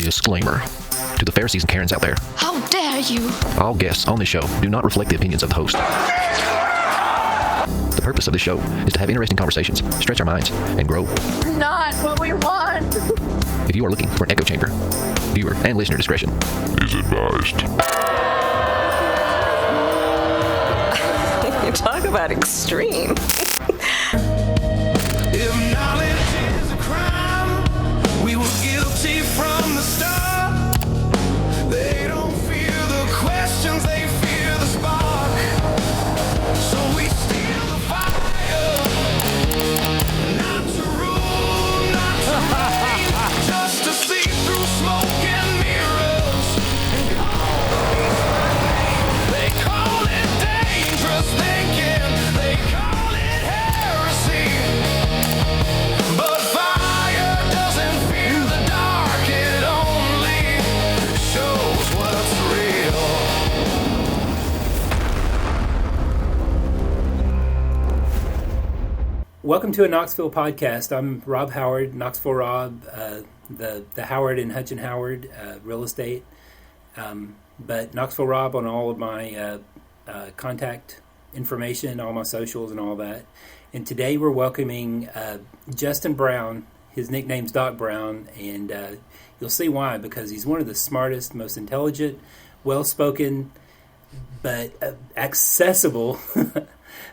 Disclaimer. To the Pharisees and Karens out there. How dare you! All guests on this show do not reflect the opinions of the host. The purpose of this show is to have interesting conversations, stretch our minds, and grow. Not what we want! If you are looking for an echo chamber, viewer and listener discretion is advised. You talk about extreme. If knowledge is a crime, we were guilty from the start. They don't fear the questions, they fear the spark. So we steal the fire, not to rule, not to reign, just to see through smoke and mirrors. And they call it dangerous thinking, they call it heresy. But fire doesn't fear the dark, it only shows what's real. Welcome to a Knoxville Podcast. I'm Rob Howard, Knoxville Rob, the Howard and Hutchin Howard real estate. But Knoxville Rob on all of my contact information, all my socials and all that. And today we're welcoming Justin Brown. His nickname's Doc Brown, and you'll see why, because he's one of the smartest, most intelligent, well-spoken, but accessible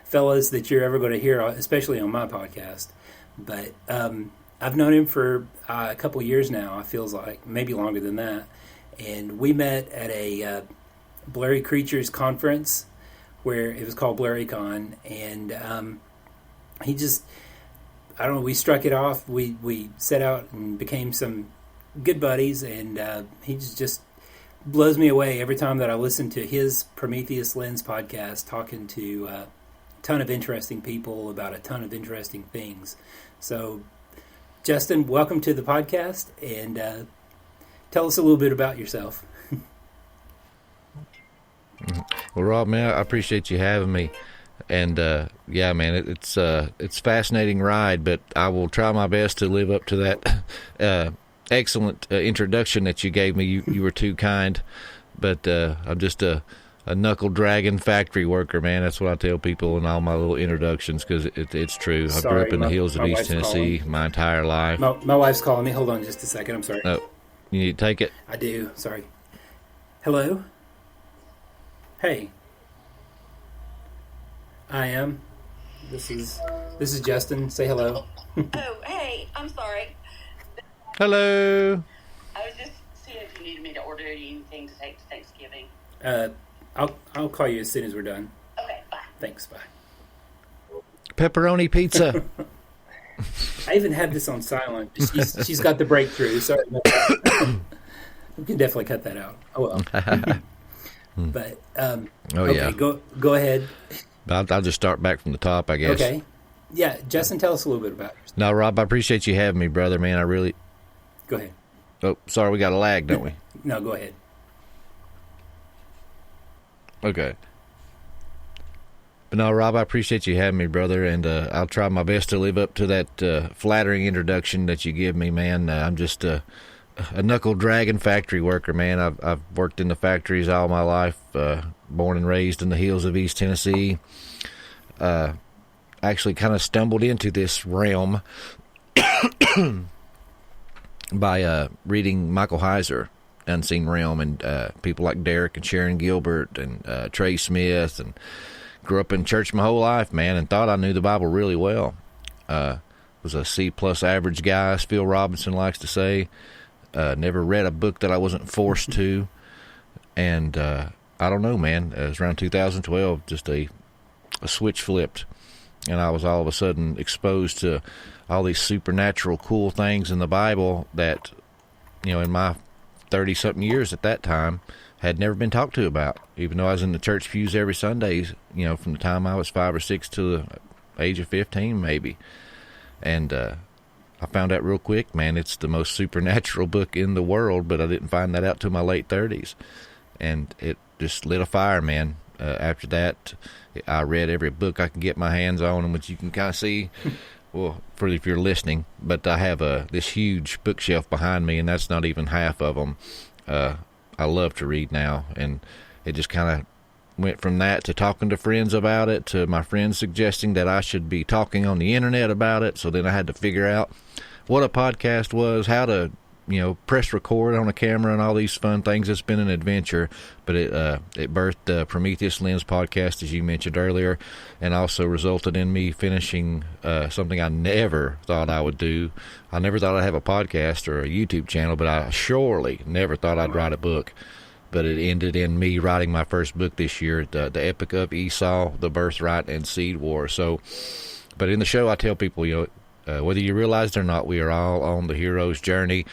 fellas that you're ever going to hear, especially on my podcast. But I've known him for a couple of years now, it feels like, maybe longer than that. And we met at a Blurry Creatures conference where it was called BlurryCon, and he just, I don't know, we struck it off. We set out and became some good buddies, and he just blows me away every time that I listen to his Prometheus Lens podcast, talking to a ton of interesting people about a ton of interesting things. So, Justin, welcome to the podcast, and tell us a little bit about yourself. Well, Rob, man, I appreciate you having me. And yeah, man, it's a fascinating ride, but I will try my best to live up to that excellent introduction that you gave me. You were too kind, but I'm just a knuckle dragging factory worker, man. That's what I tell people in all my little introductions, because it's true. I grew up in the hills of East Tennessee my entire life. My wife's calling me. Hold on just a second. I'm sorry. Oh, you need to take it? I do. Sorry. Hello? Hey. I am. This is Justin. Say hello. Oh, hey, I'm sorry. Hello. I was just seeing if you needed me to order anything to take to Thanksgiving. I'll call you as soon as we're done. Okay, bye. Thanks. Bye. Pepperoni pizza. I even had this on silent. She's got the breakthrough. Sorry. We can definitely cut that out. Oh well. But okay, yeah. Go ahead. I'll just start back from the top, I guess. Okay. Yeah, Justin, tell us a little bit about yourself. No, Rob, I appreciate you having me, brother, man. I really... Go ahead. Oh, sorry, we got a lag, don't we? No, go ahead. Okay. But no, Rob, I appreciate you having me, brother, and I'll try my best to live up to that flattering introduction that you give me, man. I'm just a knuckle-dragging factory worker, man. I've worked in the factories all my life, born and raised in the hills of East Tennessee. Actually kind of stumbled into this realm by reading Michael Heiser, Unseen Realm, and people like Derek and Sharon Gilbert and Trey Smith, and grew up in church my whole life, man, and thought I knew the Bible really well. Was a C-plus average guy, as Phil Robinson likes to say. Never read a book that I wasn't forced to, and I don't know, man. It was around 2012, just a switch flipped, and I was all of a sudden exposed to all these supernatural cool things in the Bible that, in my 30-something years at that time, had never been talked to about, even though I was in the church pews every Sunday, from the time I was 5 or 6 to the age of 15, maybe. And I found out real quick, man, it's the most supernatural book in the world, but I didn't find that out till my late 30s. And it just lit a fire, man. After that, I read every book I could get my hands on, which you can kind of see well, for if you're listening, but I have this huge bookshelf behind me, and that's not even half of them. I love to read now, and it just kind of went from that to talking to friends about it, to my friends suggesting that I should be talking on the internet about it. So then I had to figure out what a podcast was, how to, press record on a camera, and all these fun things. It's been an adventure, but it birthed the Prometheus Lens podcast, as you mentioned earlier, and also resulted in me finishing something I never thought I would do. I never thought I'd have a podcast or a YouTube channel, but I surely never thought I'd write a book. But it ended in me writing my first book this year, the Epic of Esau, The Birthright and Seed War. So, but in the show, I tell people, whether you realize it or not, we are all on the hero's journey,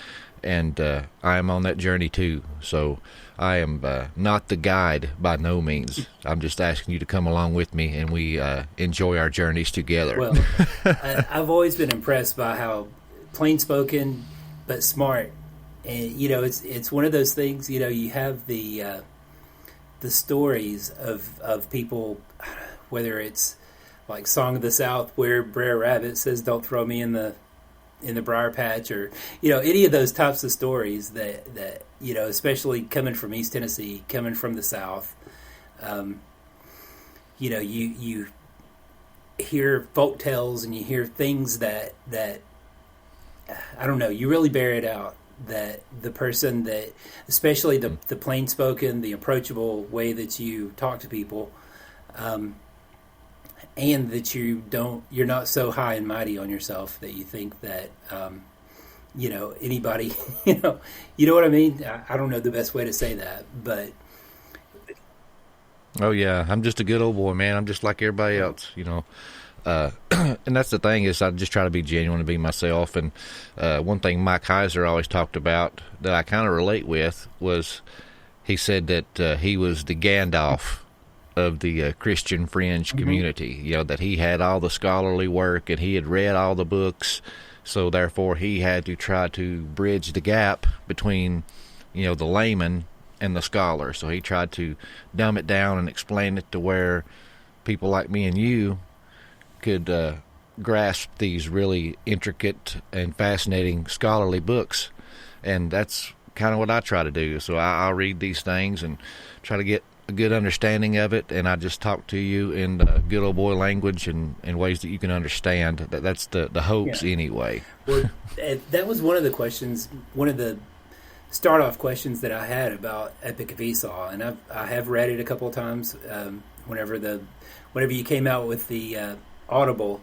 and I am on that journey too. So I am not the guide by no means. I'm just asking you to come along with me, and we enjoy our journeys together. Well, I've always been impressed by how plain-spoken but smart. And it's one of those things. You have the stories of people, whether it's like Song of the South, where Brer Rabbit says, "Don't throw me in the briar patch," or any of those types of stories that especially coming from East Tennessee, coming from the South. You hear folk tales, and you hear things that I don't know. You really bear it out. That the person that, especially the plain spoken, the approachable way that you talk to people, and that you're not so high and mighty on yourself that you think that anybody you know what I mean. I don't know the best way to say that, but oh yeah, I'm just a good old boy, man. I'm just like everybody else, and that's the thing, is I just try to be genuine and be myself. And one thing Mike Heiser always talked about that I kind of relate with was, he said that he was the Gandalf of the Christian fringe community. That he had all the scholarly work, and he had read all the books, so therefore he had to try to bridge the gap between the layman and the scholar. So he tried to dumb it down and explain it to where people like me and you could grasp these really intricate and fascinating scholarly books. And that's kind of what I try to do. So I'll read these things and try to get a good understanding of it, and I just talk to you in good old boy language and in ways that you can understand. That's the hopes anyway. Well, that was one of the questions, one of the start-off questions that I had about Epic of Esau, and I have read it a couple of times. Whenever you came out with the Audible,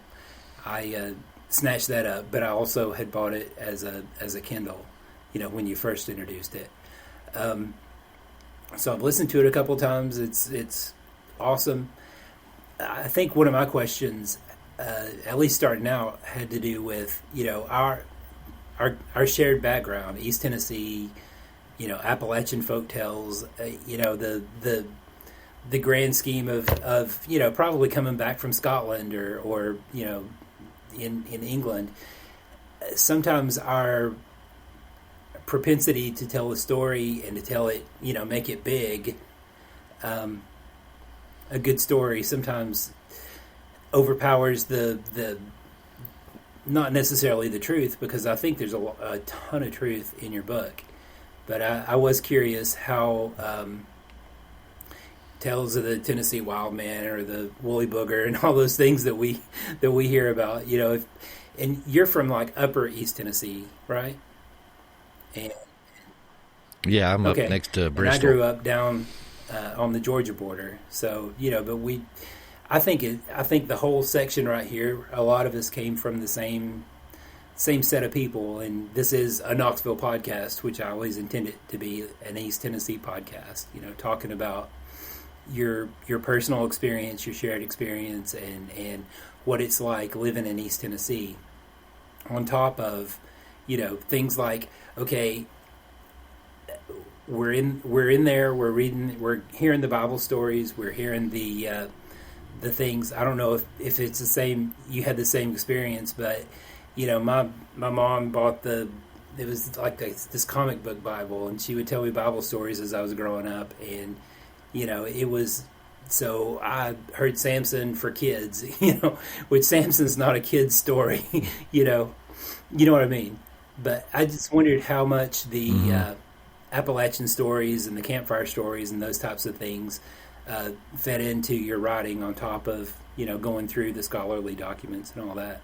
I snatched that up, but I also had bought it as a Kindle, when you first introduced it. So I've listened to it a couple of times. It's awesome. I think one of my questions, at least starting out, had to do with our shared background, East Tennessee, Appalachian folktales, the grand scheme of probably coming back from Scotland or in England. Sometimes our propensity to tell a story and to tell it, make it big, a good story sometimes overpowers the not necessarily the truth, because I think there's a ton of truth in your book. But I was curious how Tales of the Tennessee Wild Man or the Woolly Booger and all those things that we hear about, and you're from like Upper East Tennessee, right? And yeah, I'm up next to Bristol. And I grew up down on the Georgia border, so but I think the whole section right here, a lot of us came from the same set of people, and this is a Knoxville podcast, which I always intended to be an East Tennessee podcast. Talking about your personal experience, your shared experience, and what it's like living in East Tennessee. On top of things like, okay, we're in there, we're reading, we're hearing the Bible stories, we're hearing the things. I don't know if it's the same, you had the same experience, but my mom bought it was like this comic book Bible, and she would tell me Bible stories as I was growing up, and it was So I heard Samson for kids, which Samson's not a kid's story, you know what I mean? But I just wondered how much the Appalachian stories and the campfire stories and those types of things fed into your writing on top of, going through the scholarly documents and all that.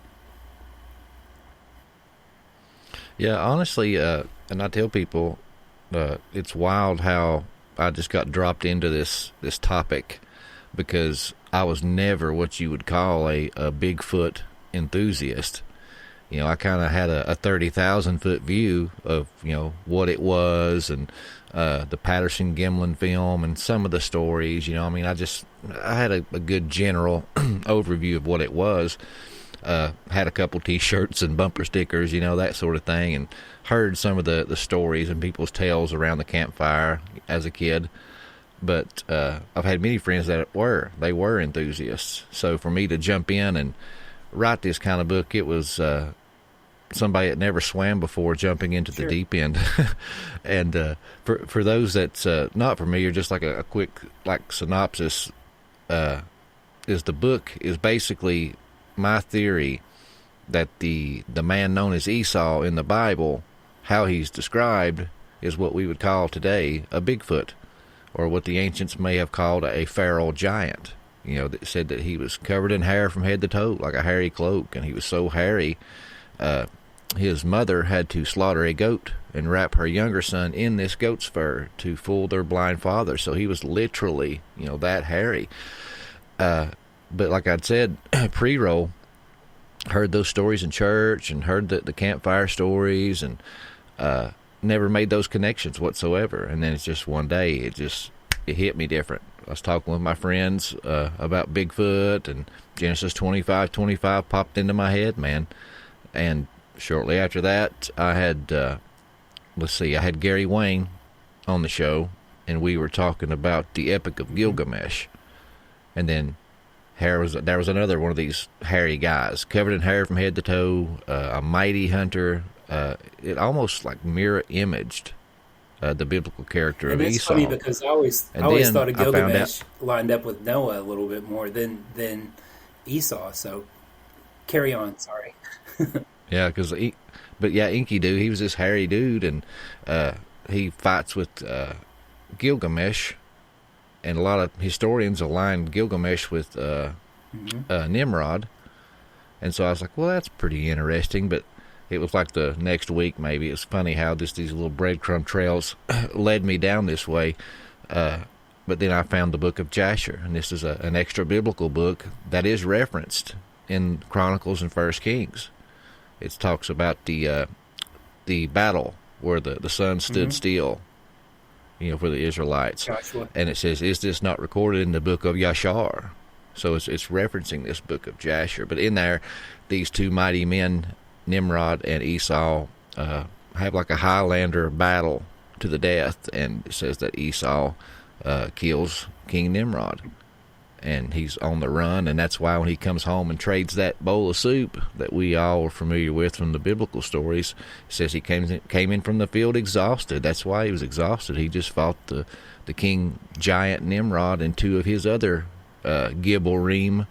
Yeah, honestly, and I tell people, it's wild how I just got dropped into this topic because I was never what you would call a Bigfoot enthusiast. I kind of had a 30,000-foot view of, what it was and the Patterson-Gimlin film and some of the stories. I had a good general overview of what it was. Had a couple T-shirts and bumper stickers, that sort of thing, and heard some of the stories and people's tales around the campfire as a kid. But I've had many friends that were enthusiasts. So for me to jump in and write this kind of book, it was somebody that never swam before jumping into the deep end. And for those that's not familiar, just like a quick synopsis, is the book is basically my theory that the man known as Esau in the Bible, how he's described, is what we would call today a Bigfoot, or what the ancients may have called a feral giant. That said that he was covered in hair from head to toe, like a hairy cloak, and he was so hairy, his mother had to slaughter a goat and wrap her younger son in this goat's fur to fool their blind father. So he was literally, that hairy. But like I'd said, pre-roll, heard those stories in church and heard the campfire stories and never made those connections whatsoever. And then it's just one day, it hit me different. I was talking with my friends about Bigfoot, and Genesis 25:25 popped into my head, man. And shortly after that, I had, I had Gary Wayne on the show, and we were talking about the Epic of Gilgamesh. And then there was another one of these hairy guys, covered in hair from head to toe, a mighty hunter. It almost like mirror imaged the biblical character and of it's Esau. Funny because I always thought of Gilgamesh lined up with Noah a little bit more than Esau. So carry on. Sorry. Yeah, Enkidu, he was this hairy dude, and he fights with Gilgamesh, and a lot of historians align Gilgamesh with Nimrod, and so I was like, well, that's pretty interesting, but it was like the next week maybe. It's funny how these little breadcrumb trails led me down this way, but then I found the book of Jasher, and this is an extra biblical book that is referenced in Chronicles and First Kings. It talks about the battle where the sun stood still, for the Israelites. Joshua. And it says, is this not recorded in the book of Yashar? So it's referencing this book of Jasher. But in there, these two mighty men, Nimrod and Esau, have like a Highlander battle to the death. And it says that Esau kills King Nimrod. And he's on the run, and that's why when he comes home and trades that bowl of soup that we all are familiar with from the biblical stories, it says he came in from the field exhausted. That's why he was exhausted. He just fought the king giant Nimrod and two of his other Gibborim,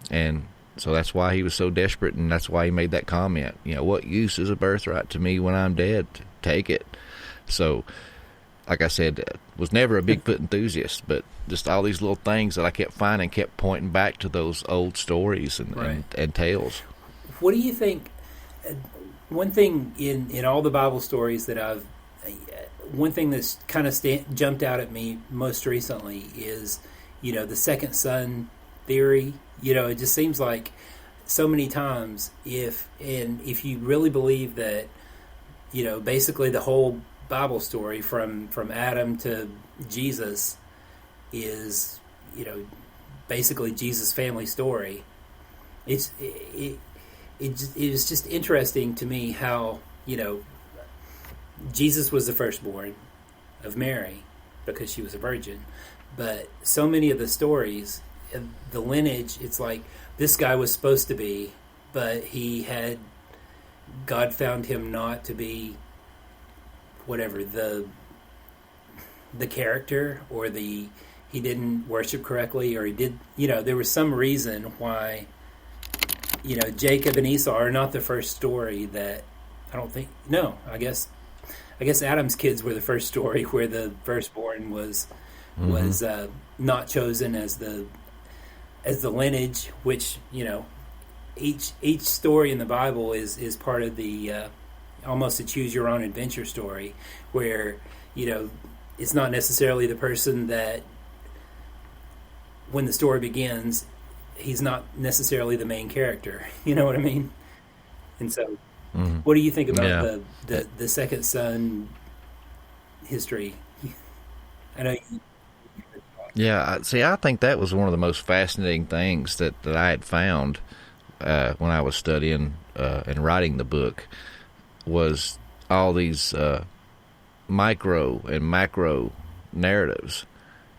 and so that's why he was so desperate, and that's why he made that comment. What use is a birthright to me when I'm dead? Take it. So, like I said, was never a Bigfoot enthusiast, but just all these little things that I kept finding kept pointing back to those old stories and tales. What do you think? One thing in all the Bible stories that one thing that's kind of jumped out at me most recently is, the second son theory. It just seems like so many times if you really believe that, basically the whole Bible story from Adam to Jesus is, basically Jesus' family story. It was just interesting to me how, Jesus was the firstborn of Mary because she was a virgin, but so many of the stories, the lineage, it's like this guy was supposed to be, but God found him not to be whatever the character or he didn't worship correctly, or he did, there was some reason why, Jacob and Esau are not the first story that, I don't think, no, I guess Adam's kids were the first story where the firstborn was not chosen as the lineage, which, each story in the Bible is part of the almost a choose your own adventure story, where it's not necessarily the person that when the story begins, he's not necessarily the main character. You know what I mean? And so, what do you think about the second son history? I know. Yeah, see, I think that was one of the most fascinating things that I had found when I was studying and writing the book, was all these micro and macro narratives.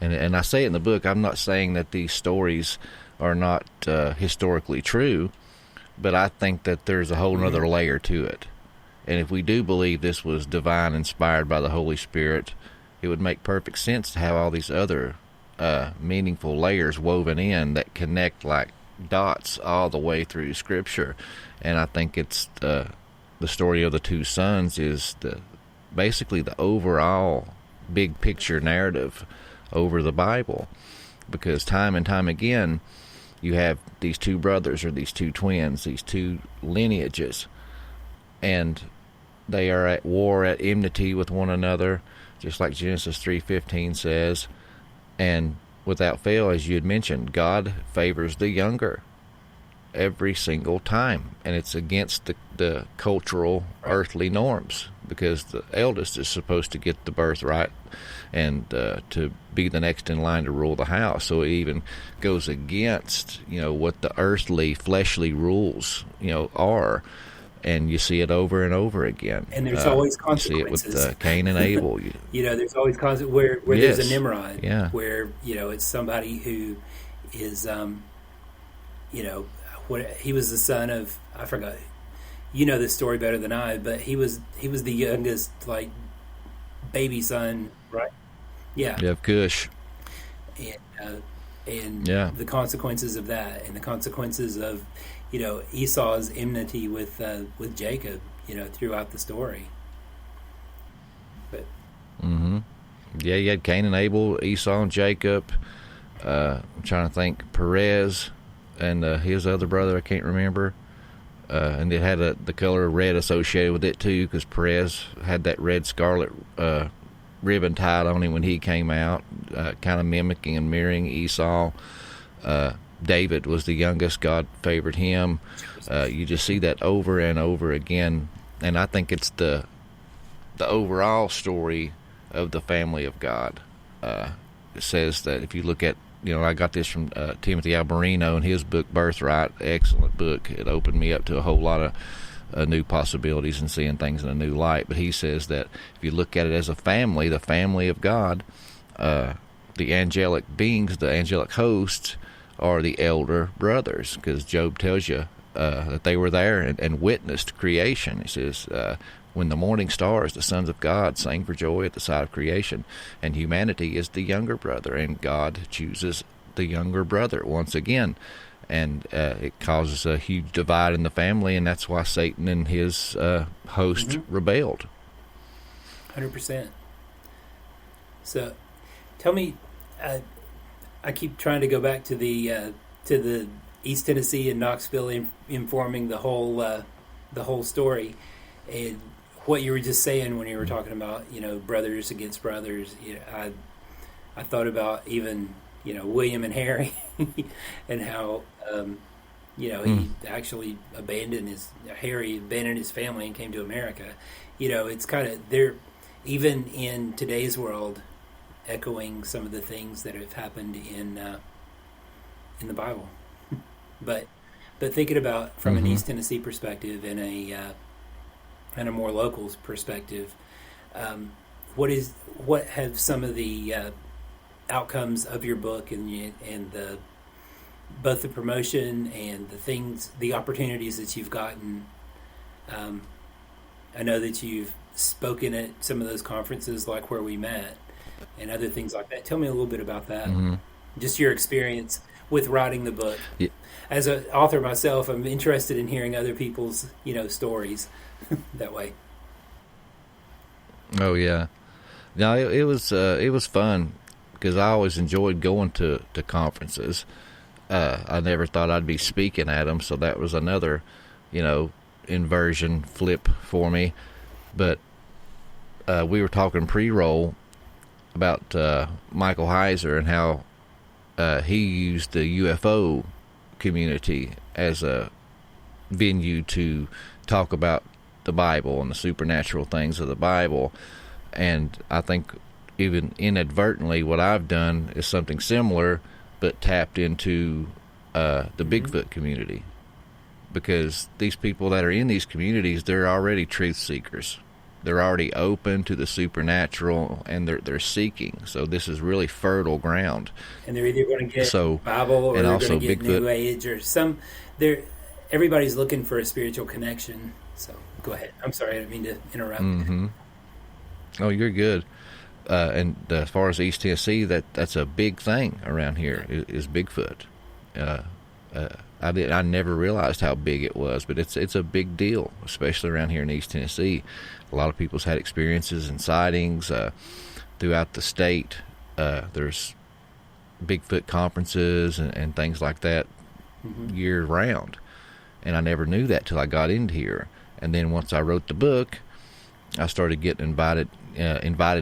And I say in the book, I'm not saying that these stories are not historically true, but I think that there's a whole other layer to it. And if we do believe this was divine, inspired by the Holy Spirit, it would make perfect sense to have all these other meaningful layers woven in that connect like dots all the way through Scripture. And I think it's the story of the two sons is basically the overall big picture narrative over the Bible, because time and time again you have these two brothers or these two twins, these two lineages, and they are at war, at enmity with one another, just like Genesis 3:15 says. And without fail, as you had mentioned, God favors the younger every single time, and it's against the cultural earthly norms, because the eldest is supposed to get the birthright and to be the next in line to rule the house. So it even goes against what the earthly fleshly rules are, and you see it over and over again. And there's always consequences. You see it with Cain and Abel. There's always consequences where Yes. there's a Nimrod, Yeah. where it's somebody who is he was the son of, I forgot, this story better than I, but he was the youngest, like, baby son, right? Yeah. You have Cush. And the consequences of that, and the consequences of Esau's enmity with Jacob, throughout the story. But yeah, you had Cain and Abel, Esau and Jacob. I'm trying to think, Perez and his other brother, I can't remember. And it had the color red associated with it too, because Perez had that red scarlet ribbon tied on him when he came out, kind of mimicking and mirroring Esau. David was the youngest. God favored him. You just see that over and over again, and I think it's the overall story of the family of God. It says that if you look at, I got this from Timothy Alberino in his book Birthright, excellent book. It opened me up to a whole lot of new possibilities and seeing things in a new light. But he says that if you look at it as a family, the family of God, the angelic beings, the angelic hosts, are the elder brothers, because Job tells you that they were there and witnessed creation. He says, when the morning stars, the sons of God, sang for joy at the sight of creation, and humanity is the younger brother, and God chooses the younger brother once again. And it causes a huge divide in the family, and that's why Satan and his host rebelled. 100%. So, tell me, I keep trying to go back to the East Tennessee and Knoxville informing the whole story, and what you were just saying when you were talking about brothers against brothers. I thought about even William and Harry and how he actually Harry abandoned his family and came to America. It's kind of, they're even in today's world echoing some of the things that have happened in the Bible. but thinking about from an East Tennessee perspective and a more local perspective, what have some of the outcomes of your book and both the promotion and the opportunities that you've gotten? I know that you've spoken at some of those conferences, like where we met, and other things like that. Tell me a little bit about that. Just your experience with writing the book. Yeah. As an author myself, I'm interested in hearing other people's, stories that way. Oh yeah, no, it was fun because I always enjoyed going to conferences. I never thought I'd be speaking at them, so that was another, inversion flip for me. But we were talking pre-roll about Michael Heiser and how he used the UFO community as a venue to talk about the Bible and the supernatural things of the Bible. And I think even inadvertently what I've done is something similar, but tapped into the Bigfoot community, because these people that are in these communities, they're already truth seekers. They're already open to the supernatural, and they're seeking. So this is really fertile ground. And they're either going to get Bible, or they're going to get Bigfoot. New Age, or some. Everybody's looking for a spiritual connection. So go ahead. I'm sorry, I didn't mean to interrupt. Mm-hmm. Oh, you're good. And as far as East Tennessee, that's a big thing around here is Bigfoot. I never realized how big it was, but it's a big deal, especially around here in East Tennessee. A lot of people's had experiences and sightings throughout the state. There's Bigfoot conferences and things like that year round, and I never knew that till I got into here. And then once I wrote the book, I started getting invited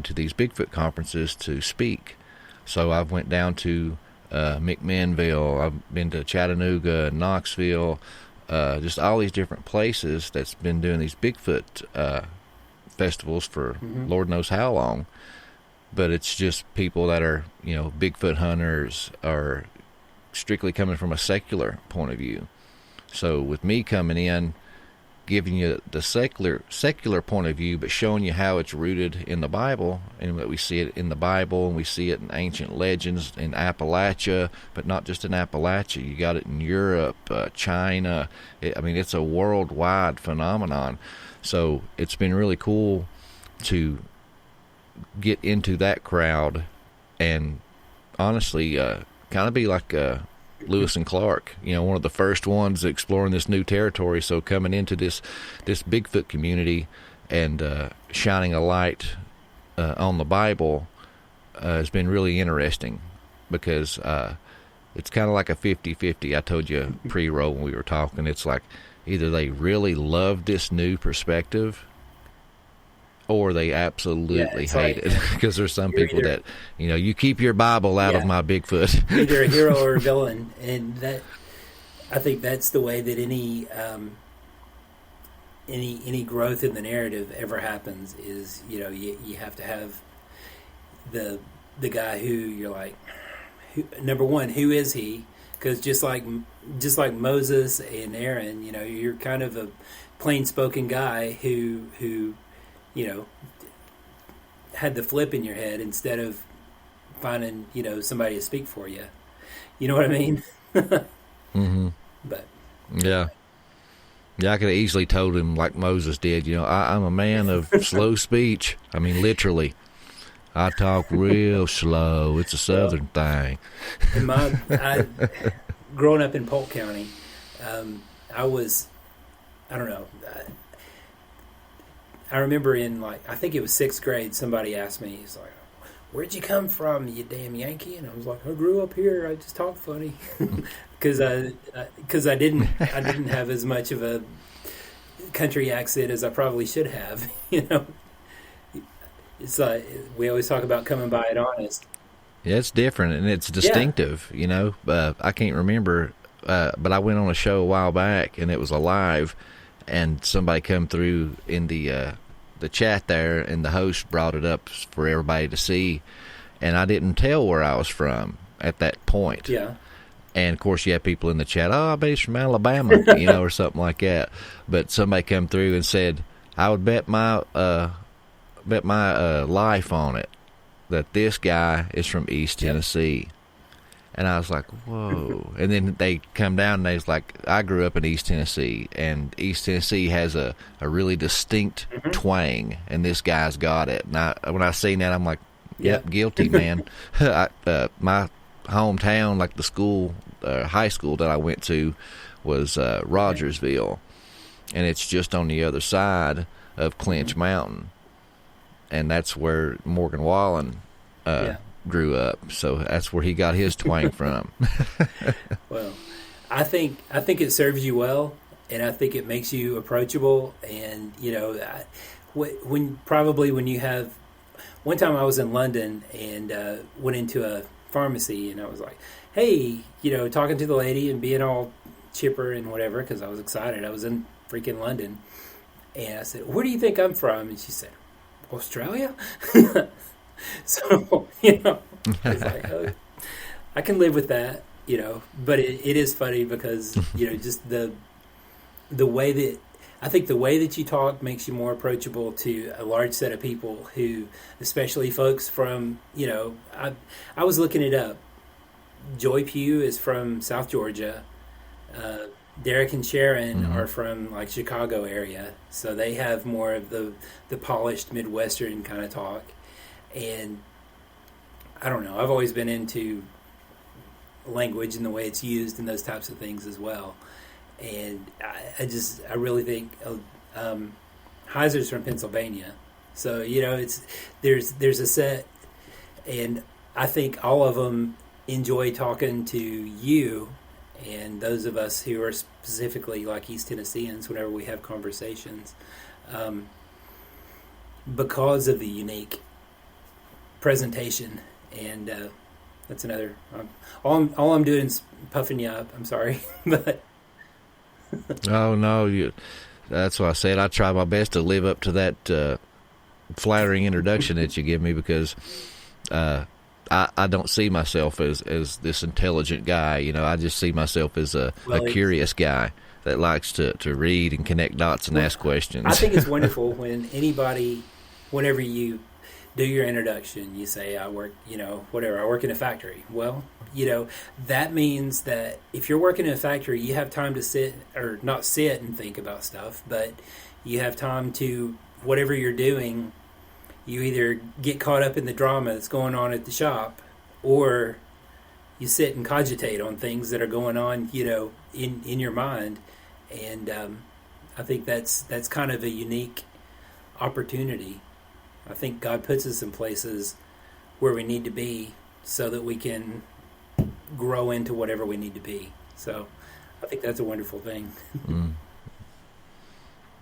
to these Bigfoot conferences to speak. So I've went down to McMinnville, I've been to Chattanooga, Knoxville, just all these different places that's been doing these Bigfoot festivals for Lord knows how long. But it's just people that are, Bigfoot hunters, are strictly coming from a secular point of view. So with me coming in, giving you the secular point of view, but showing you how it's rooted in the Bible, and that we see it in the Bible, and we see it in ancient legends in Appalachia, but not just in Appalachia. You got it in Europe, China. It's a worldwide phenomenon. So it's been really cool to get into that crowd and honestly kind of be like Lewis and Clark, one of the first ones exploring this new territory. So coming into this Bigfoot community and shining a light on the Bible has been really interesting, because it's kind of like a 50-50. I told you pre-roll when we were talking, it's like either they really love this new perspective or they absolutely hate it, because there's some people that, you keep your Bible out of my Bigfoot. Either a hero or a villain, and that, I think that's the way that any growth in the narrative ever happens. Is you have to have the guy who you're like, number one, who is he? Because just like Moses and Aaron, you're kind of a plain spoken guy who had the flip in your head instead of finding, somebody to speak for you. You know what I mean? Mm-hmm. But yeah, I could have easily told him like Moses did. I'm a man of slow speech. Literally, I talk real slow. It's a southern thing. And growing up in Polk County, I don't know. I remember in I think it was 6th grade, somebody asked me, he's like, "Where'd you come from, you damn Yankee?" And I was like, "I grew up here. I just talk funny," because I didn't have as much of a country accent as I probably should have. It's like we always talk about coming by it honest. Yeah, it's different and it's distinctive. I can't remember, but I went on a show a while back and it was a live, and somebody come through in the chat there, and the host brought it up for everybody to see, and I didn't tell where I was from at that point. Yeah. And of course you have people in the chat, "Oh, I bet he's from Alabama," or something like that. But somebody come through and said, "I would bet my life on it that this guy is from East Tennessee." And I was like, whoa. And then they come down and they was like, "I grew up in East Tennessee, and East Tennessee has a really distinct twang, and this guy's got it." And when I seen that, I'm like, Yep, guilty, man. My hometown, like the school, high school that I went to, was Rogersville, and it's just on the other side of Clinch Mountain, and that's where Morgan Wallen grew up. So that's where he got his twang from. Well, I think it serves you well, and I think it makes you approachable. And when you have, one time I was in London and went into a pharmacy, and I was like, hey, talking to the lady and being all chipper and whatever, because I was excited. I was in freaking London, and I said, where do you think I'm from? And she said, Australia. So I was like, oh, I can live with that, but it is funny because just the way that I think the way that you talk makes you more approachable to a large set of people who, especially folks from, I was looking it up. Joy Pugh is from South Georgia. Derek and Sharon are from like Chicago area, so they have more of the polished Midwestern kind of talk. And I don't know, I've always been into language and the way it's used and those types of things as well. And I really think Heiser's from Pennsylvania, so there's a set, and I think all of them enjoy talking to you and those of us who are specifically like East Tennesseans whenever we have conversations, because of the unique presentation. And that's another. All I'm doing is puffing you up. I'm sorry, but. Oh no, that's why I said I try my best to live up to that flattering introduction that you give me, because I don't see myself as this intelligent guy. I just see myself as a curious guy that likes to read and connect dots and ask questions. I think it's wonderful when anybody, whenever you do your introduction, you say, I work, whatever, I work in a factory. Well, that means that if you're working in a factory, you have time to sit, or not sit and think about stuff, but you have time to, whatever you're doing, you either get caught up in the drama that's going on at the shop, or you sit and cogitate on things that are going on, in your mind. And I think that's kind of a unique opportunity. I think God puts us in places where we need to be so that we can grow into whatever we need to be. So I think that's a wonderful thing.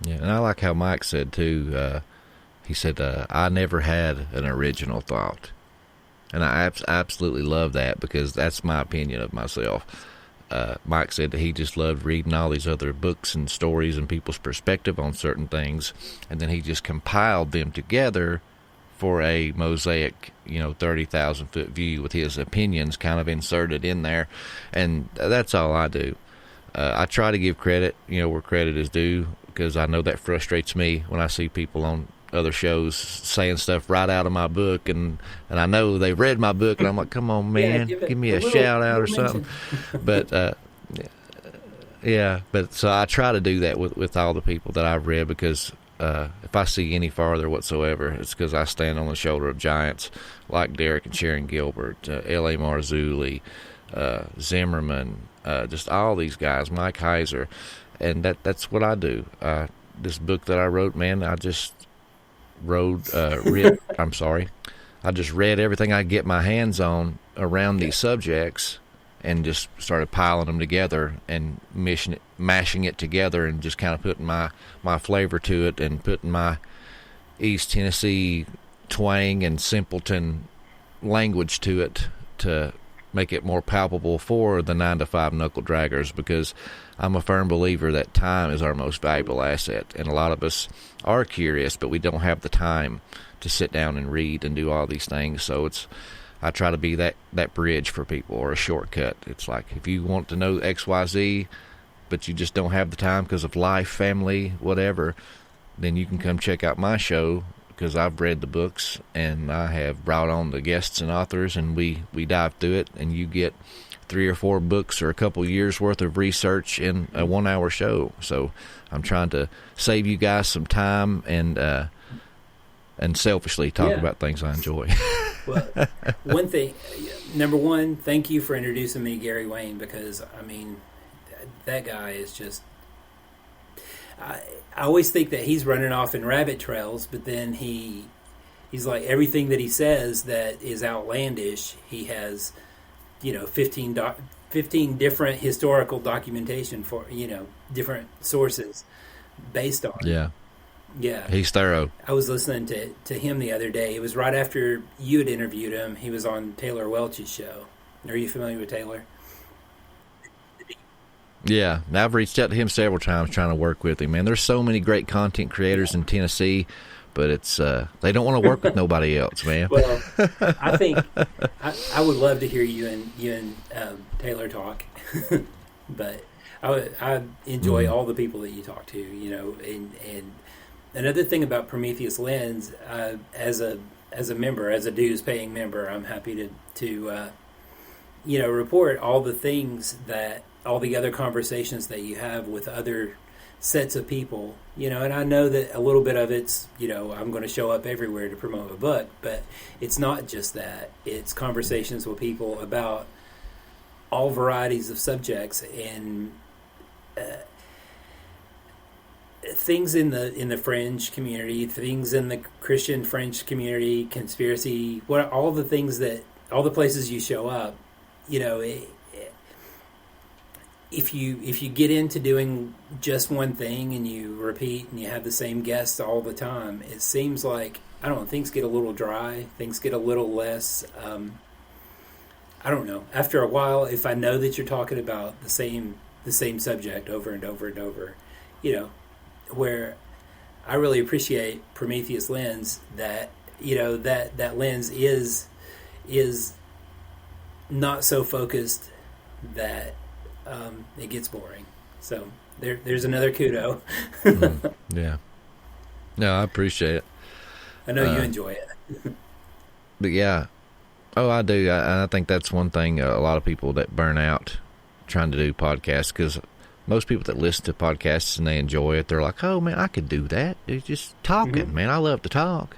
Yeah, and I like how Mike said too, he said, I never had an original thought. And I absolutely love that, because that's my opinion of myself. Mike said that he just loved reading all these other books and stories and people's perspective on certain things, and then he just compiled them together for a mosaic, 30,000-foot view with his opinions kind of inserted in there. And that's all I do. I try to give credit, where credit is due, because I know that frustrates me when I see people on other shows saying stuff right out of my book, and I know they've read my book, and I'm like, come on, man, give me a shout out or something. But but so I try to do that with all the people that I've read, because if I see any farther whatsoever, it's because I stand on the shoulder of giants like Derek and Sharon Gilbert, L.A. Marzulli, Zimmerman, just all these guys, Mike Heiser, and that's what I do. This book that I wrote, man, I just read everything I get my hands on around these subjects, and just started piling them together and mashing it together, and just kind of putting my flavor to it, and putting my East Tennessee twang and simpleton language to it to make it more palpable for the 9-to-5 knuckle draggers, because I'm a firm believer that time is our most valuable asset, and a lot of us are curious, but we don't have the time to sit down and read and do all these things. So I try to be that bridge for people, or a shortcut. It's like, if you want to know XYZ, but you just don't have the time because of life, family, whatever, then you can come check out my show, because I've read the books, and I have brought on the guests and authors, and we dive through it, and you get 3 or 4 books or a couple years worth of research in a 1-hour show. So I'm trying to save you guys some time and selfishly talk about things I enjoy. Well, one thing, number one, thank you for introducing me to Gary Wayne, because I mean, that guy is just. I always think that he's running off in rabbit trails, but then he's like, everything that he says that is outlandish, he has, 15 different historical documentation for, different sources based on. Yeah. Yeah. He's thorough. I was listening to him the other day. It was right after you had interviewed him. He was on Taylor Welch's show. Are you familiar with Taylor? Yeah, I've reached out to him several times trying to work with him. Man, there's so many great content creators in Tennessee, but it's they don't want to work with nobody else, man. Well, I think I would love to hear you and Taylor talk, but I enjoy all the people that you talk to, and another thing about Prometheus Lens, as a member, as a dues paying member, I'm happy to report all the things that. All the other conversations that you have with other sets of people, and I know that a little bit of it's, I'm going to show up everywhere to promote a book, but it's not just that. It's conversations with people about all varieties of subjects and things in the fringe community, things in the Christian fringe community, conspiracy, all the places you show up, if you get into doing just one thing and you repeat and you have the same guests all the time, it seems like, I don't know, things get a little dry, things get a little less, I don't know. After a while, if I know that you're talking about the same subject over and over and over, where I really appreciate Prometheus Lens, that, that lens is not so focused that it gets boring. So there's another kudo. Yeah. No, I appreciate it. I know you enjoy it. But yeah. Oh, I do. I think that's one thing a lot of people that burn out trying to do podcasts, because most people that listen to podcasts and they enjoy it, they're like, oh, man, I could do that. It's just talking, man. I love to talk.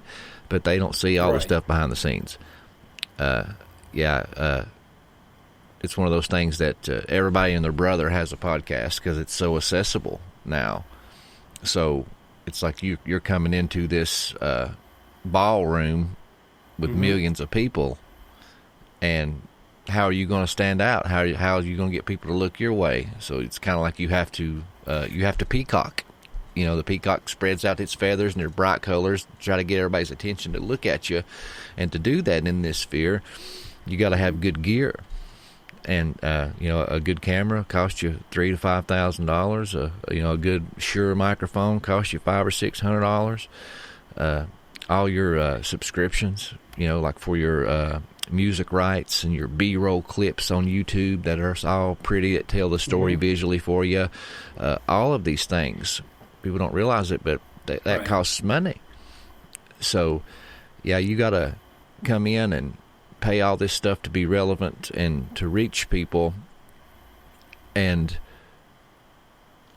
But they don't see all the stuff behind the scenes. It's one of those things that everybody and their brother has a podcast because it's so accessible now. So it's like you're coming into this ballroom with millions of people, and how are you going to stand out? How are you going to get people to look your way? So it's kind of like you have to peacock. The peacock spreads out its feathers and their bright colors to try to get everybody's attention to look at you, and to do that in this sphere, you got to have good gear. And a good camera costs you $3,000 to $5,000. A good Shure microphone costs you $500 or $600. All your subscriptions, like for your music rights and your B-roll clips on YouTube that are all pretty, that tell the story visually for you. All of these things, people don't realize it, but that costs money. So, yeah, you got to come in and pay all this stuff to be relevant and to reach people. And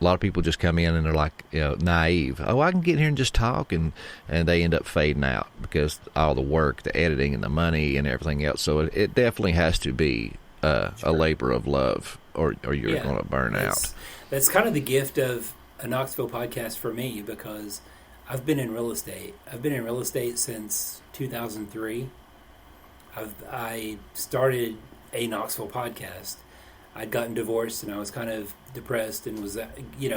a lot of people just come in and they're like, naive. Oh, I can get here and just talk, and they end up fading out because all the work, the editing, and the money, and everything else. So it definitely has to be a labor of love, or you're going to burn out. That's kind of the gift of a Knoxville podcast for me, because I've been in real estate. I've been in real estate since 2003. I started a Knoxville podcast. I'd gotten divorced and I was kind of depressed and was,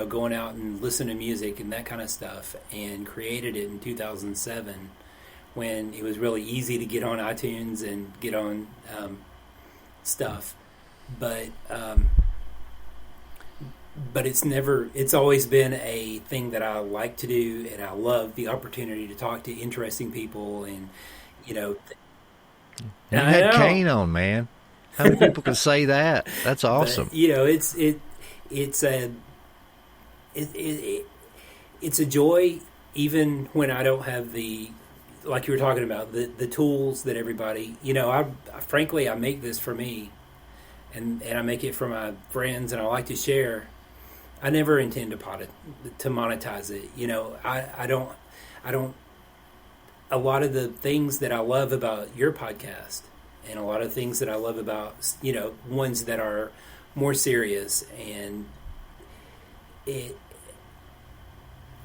going out and listening to music and that kind of stuff, and created it in 2007 when it was really easy to get on iTunes and get on stuff. But it's always been a thing that I like to do, and I love the opportunity to talk to interesting people, and, And you had Kane on, man. How many people can say that? That's awesome. But, it's a joy, even when I don't have the, like you were talking about, the tools that everybody, I make this for me, and I make it for my friends, and I like to share. I never intend to monetize it. I don't a lot of the things that I love about your podcast, and a lot of things that I love about, ones that are more serious, and it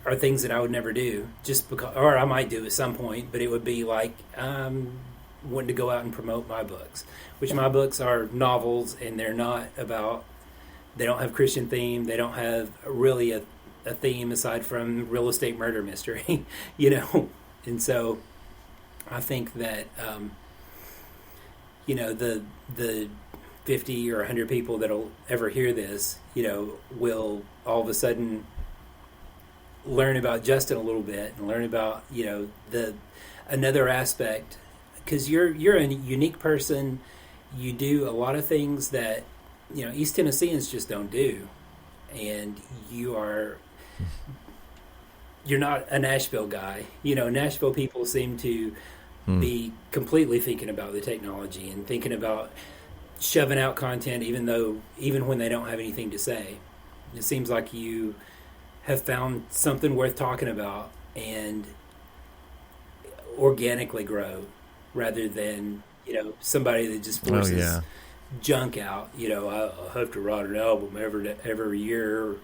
are things that I would never do, just because, or I might do at some point, but it would be like wanting to go out and promote my books, which my books are novels, and they don't have Christian theme. They don't have really a theme aside from real estate murder mystery, And so I think that, the 50 or 100 people that'll ever hear this, will all of a sudden learn about Justin a little bit, and learn about, another aspect, because you're a unique person. You do a lot of things that, East Tennesseans just don't do. And you're not a Nashville guy. Nashville people seem to be completely thinking about the technology and thinking about shoving out content, even when they don't have anything to say. It seems like you have found something worth talking about and organically grow, rather than somebody that just forces junk out. I have to write an album every year.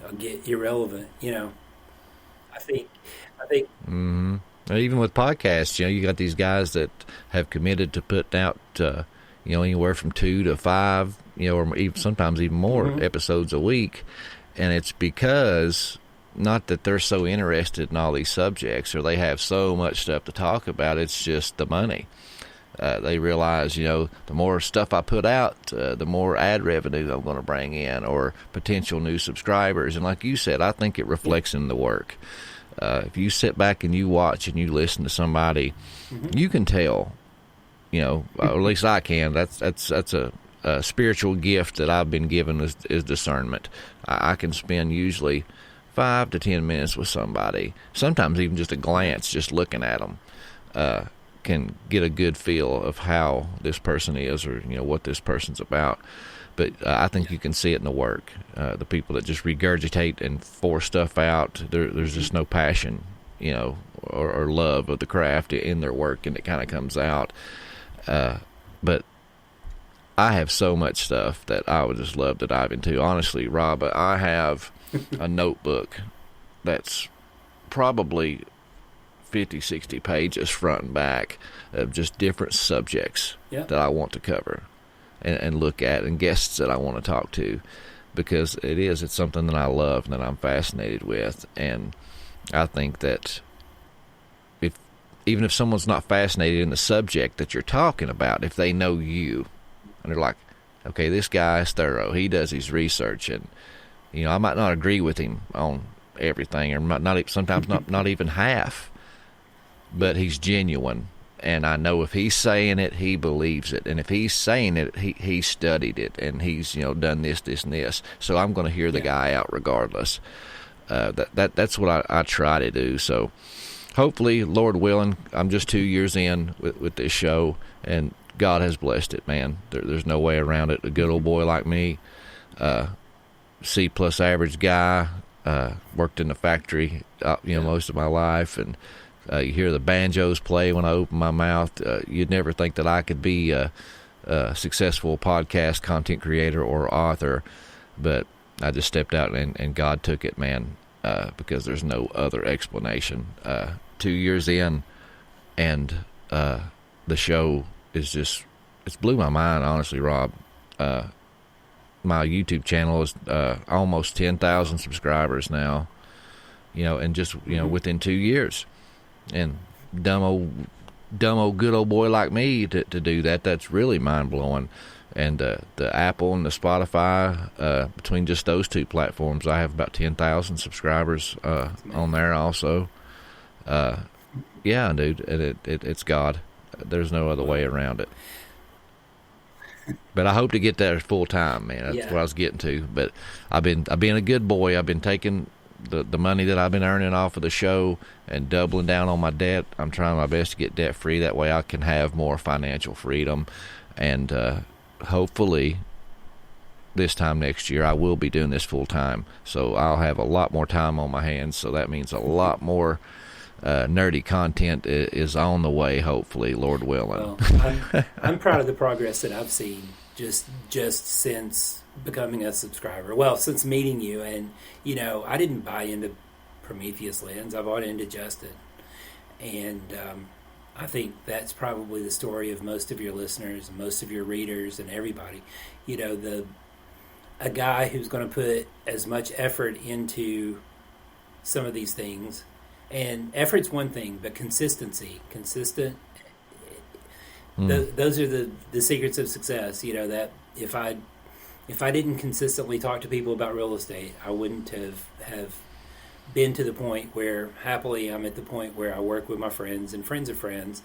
I'll get irrelevant. I think. Mm-hmm. Even with podcasts, you got these guys that have committed to putting out, anywhere from 2 to 5, or even sometimes even more episodes a week, and it's because, not that they're so interested in all these subjects or they have so much stuff to talk about, it's just the money. They realize, the more stuff I put out, the more ad revenue I'm going to bring in, or potential new subscribers. And like you said, I think it reflects in the work. If you sit back and you watch and you listen to somebody, you can tell, or at least I can. That's a spiritual gift that I've been given is discernment. I can spend usually 5 to 10 minutes with somebody, sometimes even just a glance, just looking at them, can get a good feel of how this person is, or what this person's about. But I think you can see it in the work. The people that just regurgitate and force stuff out, there's just no passion, or love of the craft in their work, and it kind of comes out. But I have so much stuff that I would just love to dive into. Honestly, Rob, I have a notebook that's probably 50, 60 pages front and back of just different subjects that I want to cover and look at, and guests that I want to talk to, because it's something that I love and that I'm fascinated with. And I think that even if someone's not fascinated in the subject that you're talking about, if they know you and they're like, okay, this guy is thorough, he does his research, and I might not agree with him on everything, or sometimes not even half, but he's genuine, and I know if he's saying it, he believes it, and if he's saying it, he studied it, and he's done this, and this. So I'm going to hear the guy out regardless. That's what I try to do. So hopefully, Lord willing, I'm just 2 years in with this show, and God has blessed it, man. There's no way around it. A good old boy like me, C+ average guy, worked in the factory, most of my life, and you hear the banjos play when I open my mouth. You'd never think that I could be a successful podcast content creator or author, but I just stepped out and God took it, man, because there's no other explanation. 2 years in, and the show is just, it's blew my mind, honestly, Rob. My YouTube channel is almost 10,000 subscribers now, and just, within 2 years. And dumb old good old boy like me to do that's really mind-blowing. And the Apple and the Spotify, between just those two platforms, I have about 10,000 subscribers on there also. Yeah, dude, it's God. There's no other way around it. But I hope to get there full time, man. That's what I was getting to. But I've been a good boy. I've been taking the money that I've been earning off of the show and doubling down on my debt. I'm trying my best to get debt free. That way I can have more financial freedom. And hopefully this time next year I will be doing this full time. So I'll have a lot more time on my hands. So that means a lot more nerdy content is on the way, hopefully, Lord willing. Well, I'm proud of the progress that I've seen just since becoming a subscriber. Well, since meeting you, and I didn't buy into Prometheus lens. I bought into Justin, and I think that's probably the story of most of your listeners, most of your readers, and everybody. A guy who's going to put as much effort into some of these things. And effort's one thing, but consistent. Those are the secrets of success. That if I didn't consistently talk to people about real estate, I wouldn't have been to the point where, happily, I'm at the point where I work with my friends and friends of friends,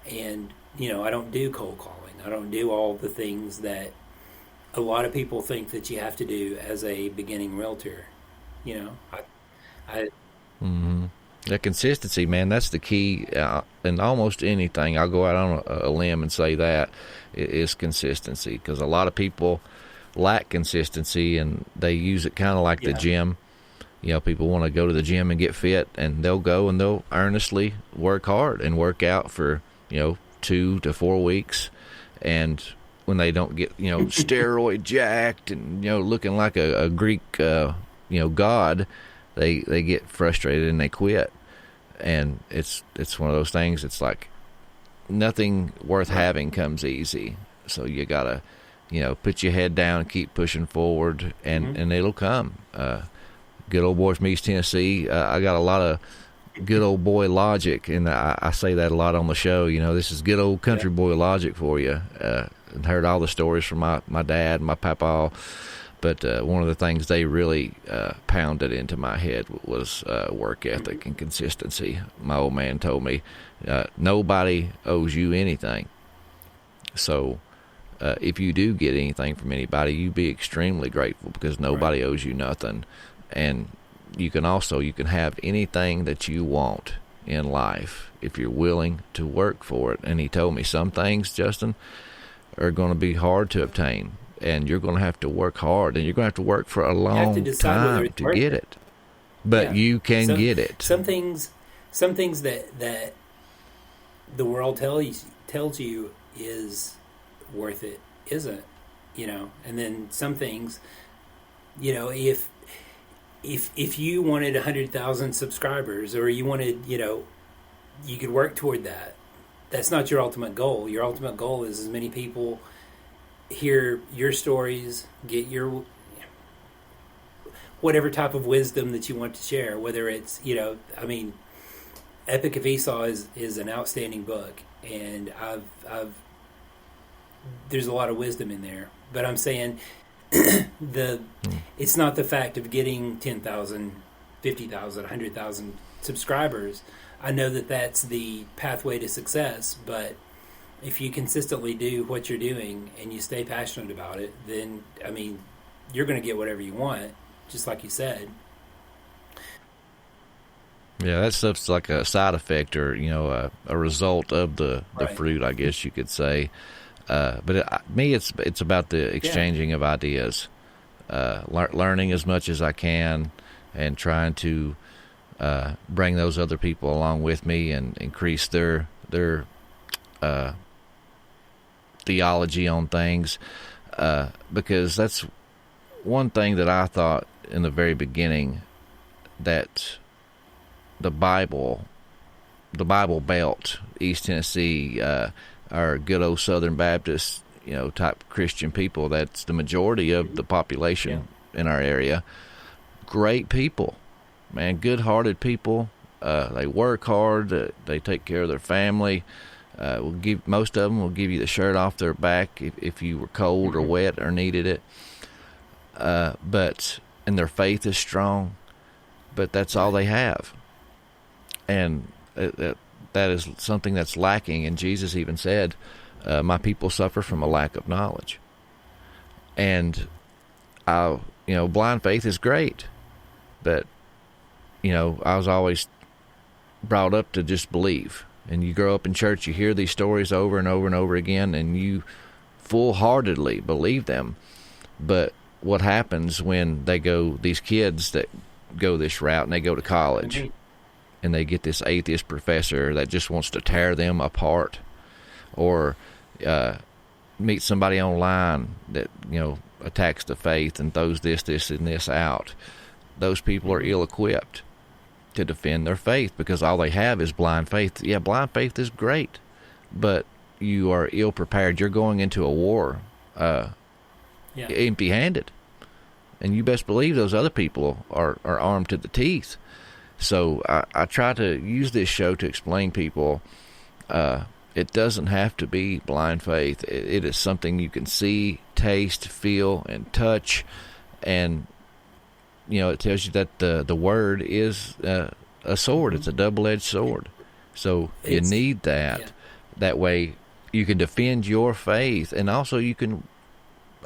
and I don't do cold calling. I don't do all the things that a lot of people think that you have to do as a beginning realtor. The consistency, man, that's the key in almost anything. I'll go out on a limb and say that is consistency, because a lot of people lack consistency, and they use it kind of like the gym. People want to go to the gym and get fit, and they'll go and they'll earnestly work hard and work out for 2 to 4 weeks, and when they don't get steroid jacked and looking like a Greek god, they get frustrated and they quit. And it's one of those things. It's like nothing worth having comes easy. So you gotta put your head down and keep pushing forward, and it'll come. Good old boy from East Tennessee. I got a lot of good old boy logic, and I say that a lot on the show. This is good old country boy logic for you. And heard all the stories from my dad, my papa. But one of the things they really pounded into my head was work ethic and consistency. My old man told me, nobody owes you anything. So if you do get anything from anybody, you be extremely grateful, because nobody owes you nothing. And you can have anything that you want in life if you're willing to work for it. And he told me some things, Justin, are going to be hard to obtain. And you're going to have to work hard, and you're going to have to work for a long time to get it. But you can get it. Some things that the world tells you is worth it isn't. And then some things, if you wanted 100,000 subscribers, or you wanted, you could work toward that. That's not your ultimate goal. Your ultimate goal is as many people hear your stories, get your whatever type of wisdom that you want to share, whether it's Epic of Esau is an outstanding book, and I've there's a lot of wisdom in there, but I'm saying it's not the fact of getting 10,000, 50,000, 100,000 subscribers. I know that that's the pathway to success, but if you consistently do what you're doing and you stay passionate about it, then, you're going to get whatever you want, just like you said. Yeah, that stuff's like a side effect, or, a result of the fruit, I guess you could say. But it's about the exchanging of ideas, learning as much as I can, and trying to bring those other people along with me and increase their theology on things, because that's one thing that I thought in the very beginning, that the Bible Belt, East Tennessee, our good old Southern Baptist, type Christian people, that's the majority of the population in our area. Great people, man, good-hearted people. They work hard. They take care of their family. Most of them will give you the shirt off their back if you were cold or wet or needed it. And their faith is strong, but that's all they have. And that is something that's lacking. And Jesus even said, my people suffer from a lack of knowledge. And blind faith is great, but I was always brought up to just believe. And you grow up in church, you hear these stories over and over and over again, and you full-heartedly believe them. But what happens when these kids that go this route and they go to college, and they get this atheist professor that just wants to tear them apart, or meet somebody online that, attacks the faith and throws this, and this out. Those people are ill-equipped to defend their faith because all they have is blind faith. Yeah, blind faith is great, but you are ill-prepared. You're going into a war empty-handed. And you best believe those other people are armed to the teeth. So I try to use this show to explain people it doesn't have to be blind faith. It is something you can see, taste, feel, and touch. And, it tells you that the word is a sword. It's a double-edged sword. So you need that. Yeah. That way you can defend your faith, and also you can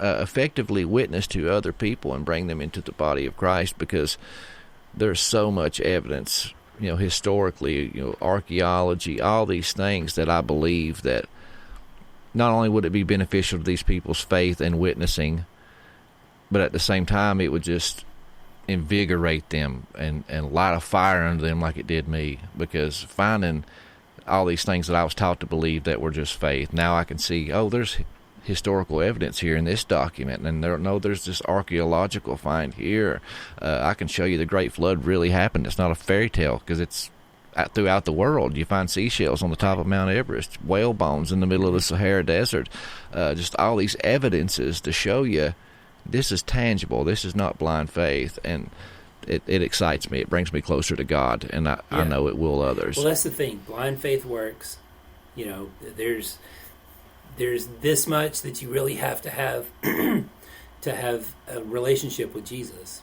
effectively witness to other people and bring them into the body of Christ, because there's so much evidence, historically, archaeology, all these things that I believe that not only would it be beneficial to these people's faith and witnessing, but at the same time it would just invigorate them and light a fire under them like it did me, because finding all these things that I was taught to believe that were just faith, now I can see, there's historical evidence here in this document, and there's this archaeological find here. I can show you the Great Flood really happened. It's not a fairy tale, because it's throughout the world. You find seashells on the top of Mount Everest, whale bones in the middle of the Sahara Desert, just all these evidences to show you this is tangible. This is not blind faith, and it excites me. It brings me closer to God, and I know it will others. Well, that's the thing. Blind faith works. There's this much that you really have to have to have a relationship with Jesus.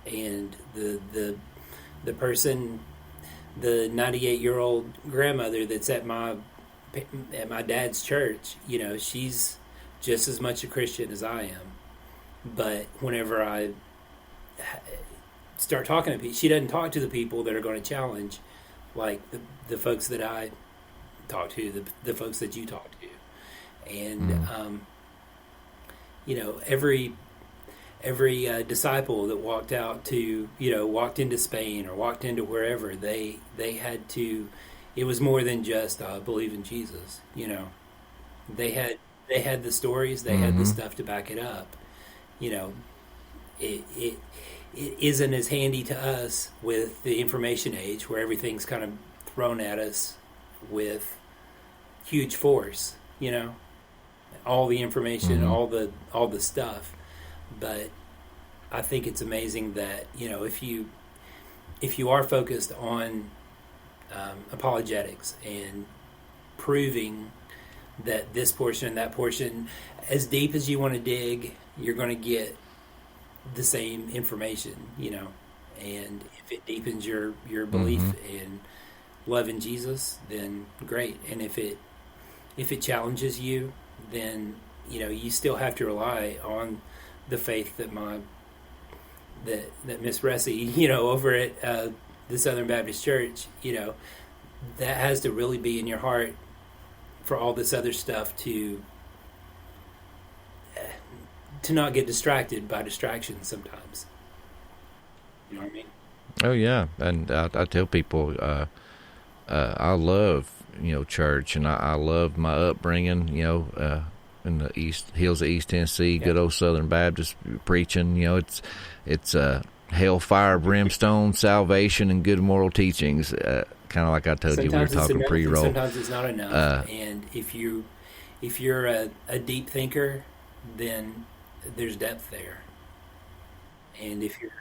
And the person, the 98-year-old grandmother that's at my dad's church, she's just as much a Christian as I am. But whenever I start talking to people, she doesn't talk to the people that are going to challenge, like the folks that I talk to, the folks that you talk to. And every disciple that walked out to walked into Spain or walked into wherever, they had to. It was more than just believe in Jesus. They had the stories, they had the stuff to back it up. It isn't as handy to us with the information age, where everything's kind of thrown at us with huge force. All the information, all the stuff. But I think it's amazing that if you are focused on apologetics and proving that this portion and that portion, as deep as you want to dig, you're going to get the same information, and if it deepens your belief in love in Jesus, then great. And if it challenges you, then you still have to rely on the faith that Miss Ressie, over at the Southern Baptist Church, that has to really be in your heart for all this other stuff to not get distracted by distractions sometimes. You know what I mean? Oh yeah, and I tell people I love church, and I love my upbringing. In the hills of East Tennessee, good old Southern Baptist preaching. It's hellfire, brimstone, salvation, and good moral teachings. Kind of like I told you, we were talking pre-roll. Sometimes it's not enough, and if you're a deep thinker, then there's depth there. And if you're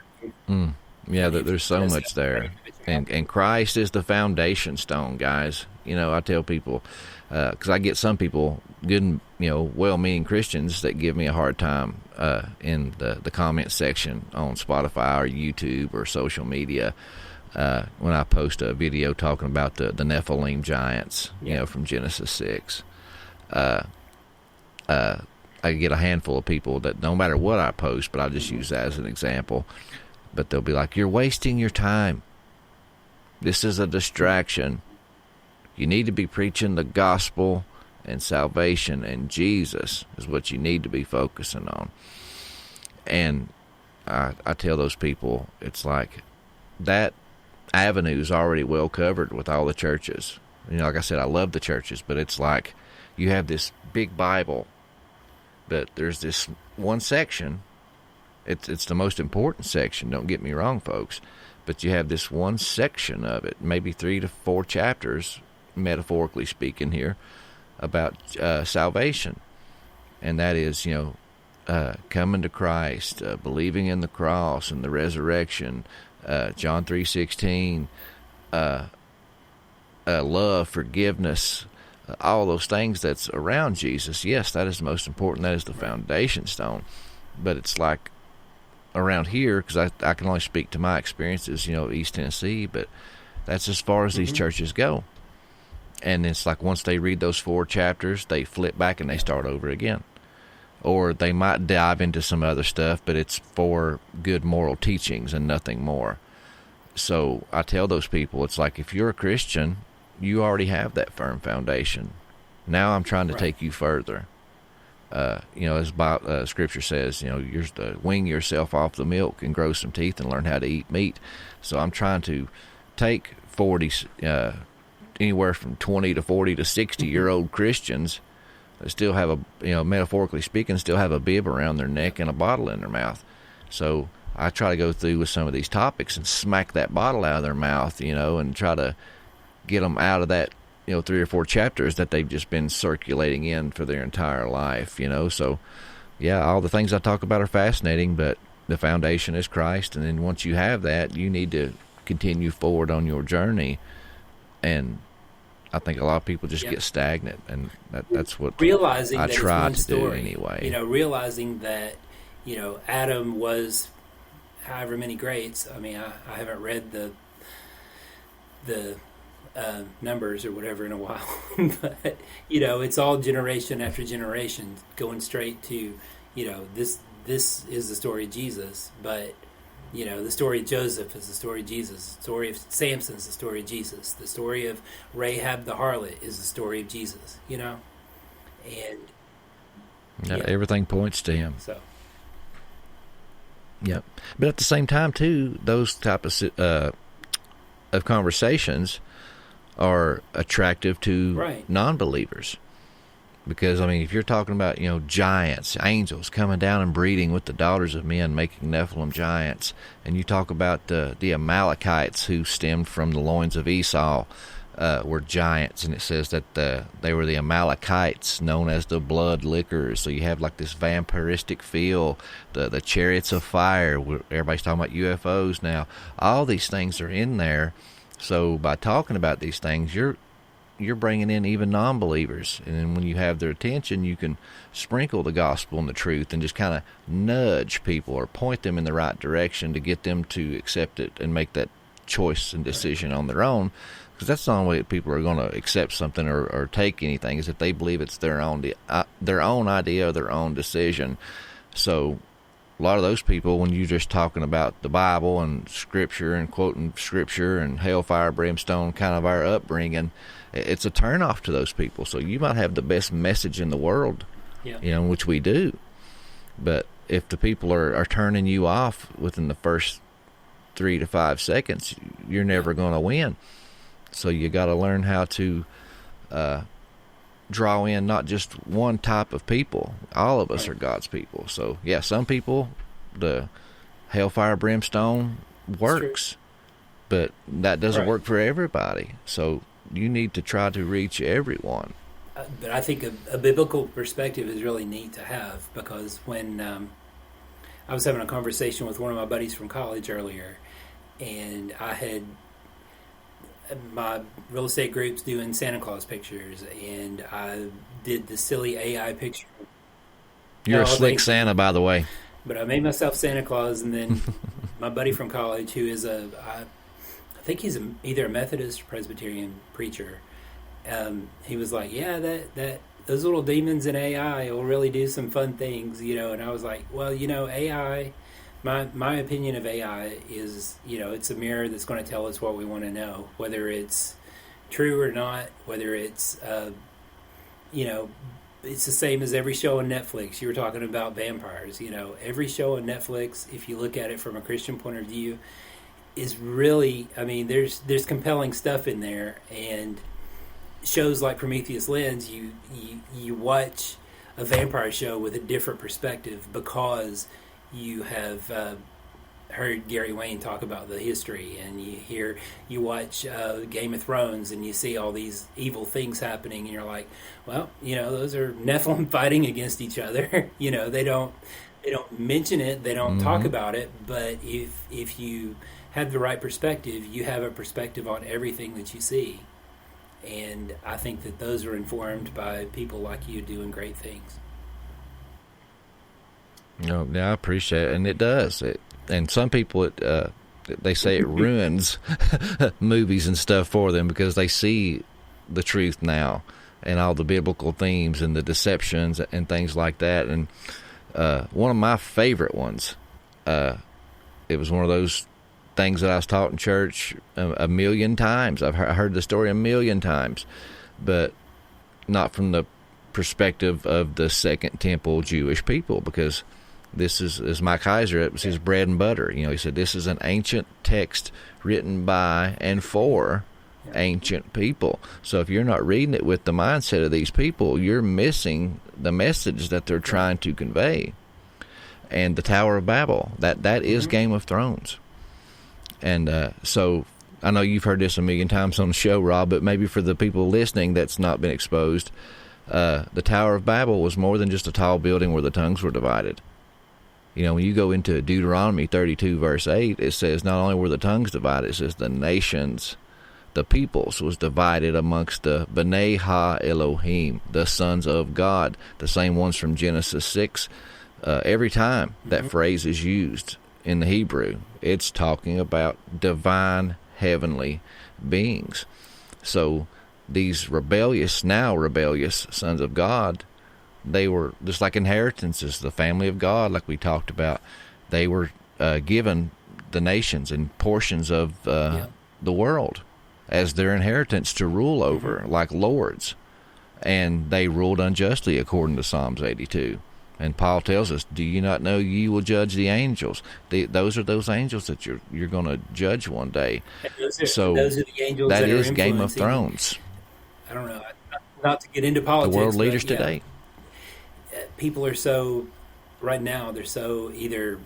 there's so much there, and Christ is the foundation stone, guys. I tell people, because I get some people, good, well-meaning Christians, that give me a hard time in the comment section on Spotify or YouTube or social media when I post a video talking about the Nephilim giants, from Genesis 6. I get a handful of people that no matter what I post, but I just use that as an example, but they'll be like, "You're wasting your time. This is a distraction. You need to be preaching the gospel and salvation, and Jesus is what you need to be focusing on." And I tell those people, it's like that avenues already well covered with all the churches. You know, like I said, I love the churches, but it's like you have this big Bible, but there's this one section. It's the most important section, don't get me wrong, folks, but you have this one section of it, maybe 3 to 4 chapters, metaphorically speaking here, about salvation. And that is, coming to Christ, believing in the cross and the resurrection, John 3:16, love, forgiveness, all those things that's around Jesus. Yes, that is the most important. That is the foundation stone. But it's like around here, because I can only speak to my experiences, East Tennessee, but that's as far as these churches go. And it's like once they read those 4 chapters, they flip back and they start over again. Or they might dive into some other stuff, but it's for good moral teachings and nothing more. So I tell those people, it's like if you're a Christian, you already have that firm foundation. Now I'm trying to take you further. As Scripture says, you're to wean yourself off the milk and grow some teeth and learn how to eat meat. So I'm trying to take 40, anywhere from 20 to 40 to 60-year-old Christians that still have metaphorically speaking, still have a bib around their neck and a bottle in their mouth. So I try to go through with some of these topics and smack that bottle out of their mouth, and try to get them out of that, 3 or 4 chapters that they've just been circulating in for their entire life, So, yeah, all the things I talk about are fascinating, but the foundation is Christ. And then once you have that, you need to continue forward on your journey. And I think a lot of people just get stagnant, and that's what realizing I that try it's to one do story, anyway. Realizing that, Adam was however many greats. I mean, I haven't read the numbers or whatever in a while, but it's all generation after generation going straight to, this is the story of Jesus, but the story of Joseph is the story of Jesus. The story of Samson is the story of Jesus. The story of Rahab the harlot is the story of Jesus. And everything points to him. So, yep. But at the same time, too, those type of conversations are attractive to non-believers. Because, I mean, if you're talking about, giants, angels coming down and breeding with the daughters of men, making Nephilim giants, and you talk about the Amalekites who stemmed from the loins of Esau, were giants, and it says that they were the Amalekites, known as the blood lickers. So you have like this vampiristic feel, the chariots of fire. Everybody's talking about UFOs now. All these things are in there. So by talking about these things, you're bringing in even non-believers, and then when you have their attention, you can sprinkle the gospel and the truth and just kind of nudge people or point them in the right direction to get them to accept it and make that choice and decision on their own, because that's the only way that people are going to accept something or take anything, is if they believe it's their own idea or their own decision. So a lot of those people, when you're just talking about the Bible and Scripture and quoting Scripture and hellfire, brimstone, kind of our upbringing, it's a turnoff to those people. So you might have the best message in the world, which we do. But if the people are turning you off within the first 3 to 5 seconds, you're never going to win. So you got to learn how to draw in not just one type of people. All of us are God's people. So, yeah, some people, the hellfire, brimstone works, but that doesn't work for everybody. So you need to try to reach everyone. But I think a biblical perspective is really neat to have, because when I was having a conversation with one of my buddies from college earlier, and I had my real estate group's doing Santa Claus pictures, and I did the silly AI picture. You're a slick Santa, by the way. But I made myself Santa Claus, and then my buddy from college, who is I think he's either a Methodist or Presbyterian preacher, he was like, yeah, that those little demons in AI will really do some fun things, and I was like, well, AI, my opinion of AI is, it's a mirror that's going to tell us what we want to know, whether it's true or not, whether it's, it's the same as every show on Netflix. You were talking about vampires, every show on Netflix, if you look at it from a Christian point of view, is really, I mean, there's compelling stuff in there, and shows like Prometheus Lens, you watch a vampire show with a different perspective because you have heard Gary Wayne talk about the history, and you watch Game of Thrones, and you see all these evil things happening, and you're like, well, those are Nephilim fighting against each other. They don't mention it, they don't talk about it, but if you have the right perspective, you have a perspective on everything that you see. And I think that those are informed by people like you doing great things. Yeah, I appreciate it, and it does. And some people, they say it ruins movies and stuff for them because they see the truth now and all the biblical themes and the deceptions and things like that. And one of my favorite ones, it was one of those things that I was taught in church a million times. I've heard the story a million times, but not from the perspective of the Second Temple Jewish people, because this is Mike Heiser. It was his bread and butter. He said this is an ancient text written by and for ancient people. So if you're not reading it with the mindset of these people, you're missing the message that they're trying to convey. And the Tower of Babel, that is Game of Thrones. And so I know you've heard this a million times on the show, Rob, but maybe for the people listening that's not been exposed, the Tower of Babel was more than just a tall building where the tongues were divided. When you go into Deuteronomy 32, verse 8, it says not only were the tongues divided, it says the nations, the peoples, was divided amongst the B'nai Ha-Elohim, the sons of God, the same ones from Genesis 6. Every time that phrase is used in the Hebrew, it's talking about divine heavenly beings. So these rebellious sons of God, they were just like inheritances, the family of God, like we talked about. They were given the nations and portions of the world as their inheritance to rule over, like lords. And they ruled unjustly, according to Psalms 82. And Paul tells us, do you not know you will judge the angels? Those are those angels that you're going to judge one day. Those are the angels that that is are Game of Thrones. I don't know, not to get into politics. The world leaders today. People are so, right now, they're so either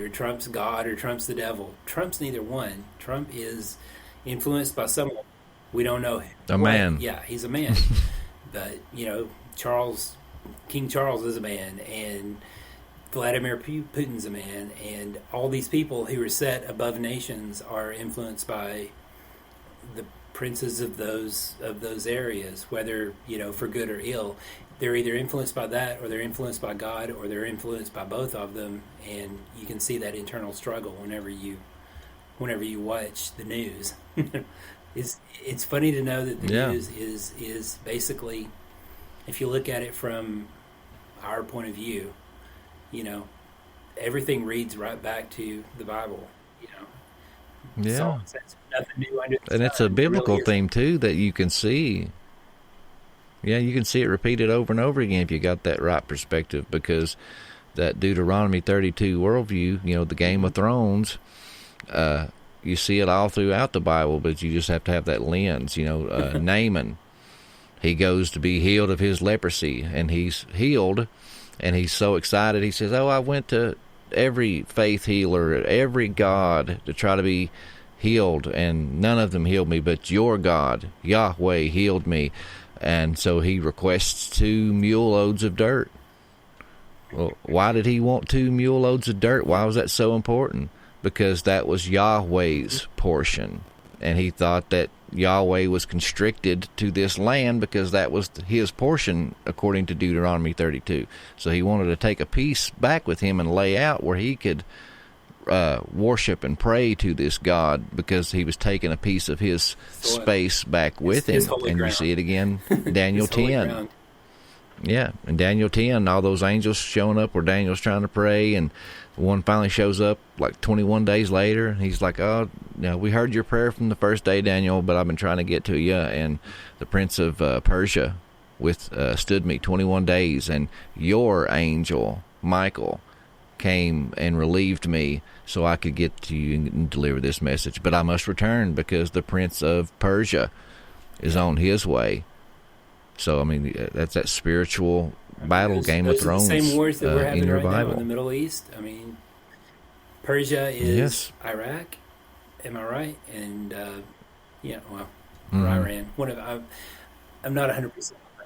Trump's God or Trump's the devil. Trump's neither one. Trump is influenced by someone. We don't know. A man. Yeah, he's a man. But, King Charles is a man, and Vladimir Putin's a man, and all these people who are set above nations are influenced by the princes of those areas, whether for good or ill. They're either influenced by that, or they're influenced by God, or they're influenced by both of them, and you can see that internal struggle whenever you watch the news. It's funny to know that the news is basically, if you look at it from our point of view, everything reads right back to the Bible. Yeah. So nothing new under the and sun. it's a biblical really theme too that you can see. Yeah, you can see it repeated over and over again if you got that right perspective, because that Deuteronomy 32 worldview, the Game of Thrones, you see it all throughout the Bible, but you just have to have that lens. Naaman, he goes to be healed of his leprosy, and he's healed, and he's so excited. He says, I went to every faith healer, every God, to try to be healed, and none of them healed me, but your God, Yahweh, healed me. And so he requests 2 mule loads of dirt. Well, why did he want 2 mule loads of dirt? Why was that so important? Because that was Yahweh's portion. And he thought that Yahweh was constricted to this land because that was his portion, according to Deuteronomy 32. So he wanted to take a piece back with him and lay out where he could worship and pray to this God, because he was taking a piece of his space back with him. And you see it again, Daniel 10. Yeah, in Daniel 10, all those angels showing up where Daniel's trying to pray, and one finally shows up like 21 days later, and he's like, we heard your prayer from the first day, Daniel, but I've been trying to get to you. And the prince of Persia withstood me 21 days, and your angel, Michael, came and relieved me so I could get to you and deliver this message. But I must return because the Prince of Persia is on his way. So, I mean, that's that spiritual battle, Game of Thrones, the same wars that we're in having your right now Bible. in the Middle East. I mean, Persia is Iraq. Am I right? And, or Iran. I'm not 100% on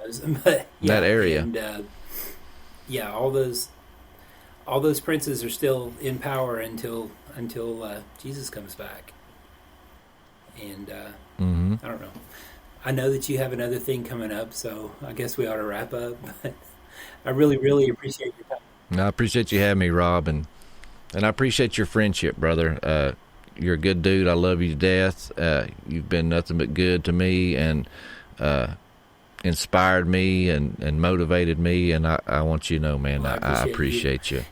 those, but that area. And, all those princes are still in power until Jesus comes back. And I don't know. I know that you have another thing coming up, so I guess we ought to wrap up. But I really, really appreciate your time. I appreciate you having me, Rob, and I appreciate your friendship, brother. You're a good dude. I love you to death. You've been nothing but good to me and inspired me and motivated me, and I want you to know, man, Well, I appreciate you.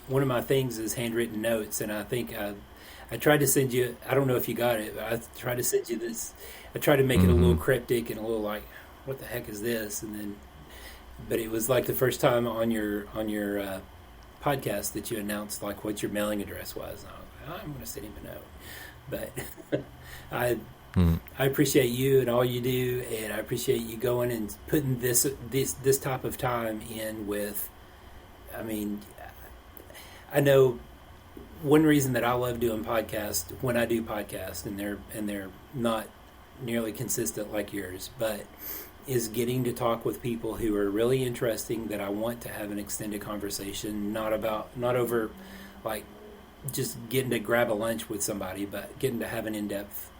One of my things is handwritten notes, and I think I tried to send you, I don't know if you got it, but I tried to send you this. I tried to make it a little cryptic and a little like, what the heck is this? But it was like the first time on your podcast that you announced like what your mailing address was. And I was like, I'm going to send him a note. But I appreciate you and all you do, and I appreciate you going and putting this type of time in with. I mean, I know one reason that I love doing podcasts when I do podcasts, and they're not nearly consistent like yours, but is getting to talk with people who are really interesting, that I want to have an extended conversation, not over like just getting to grab a lunch with somebody, but getting to have an in-depth,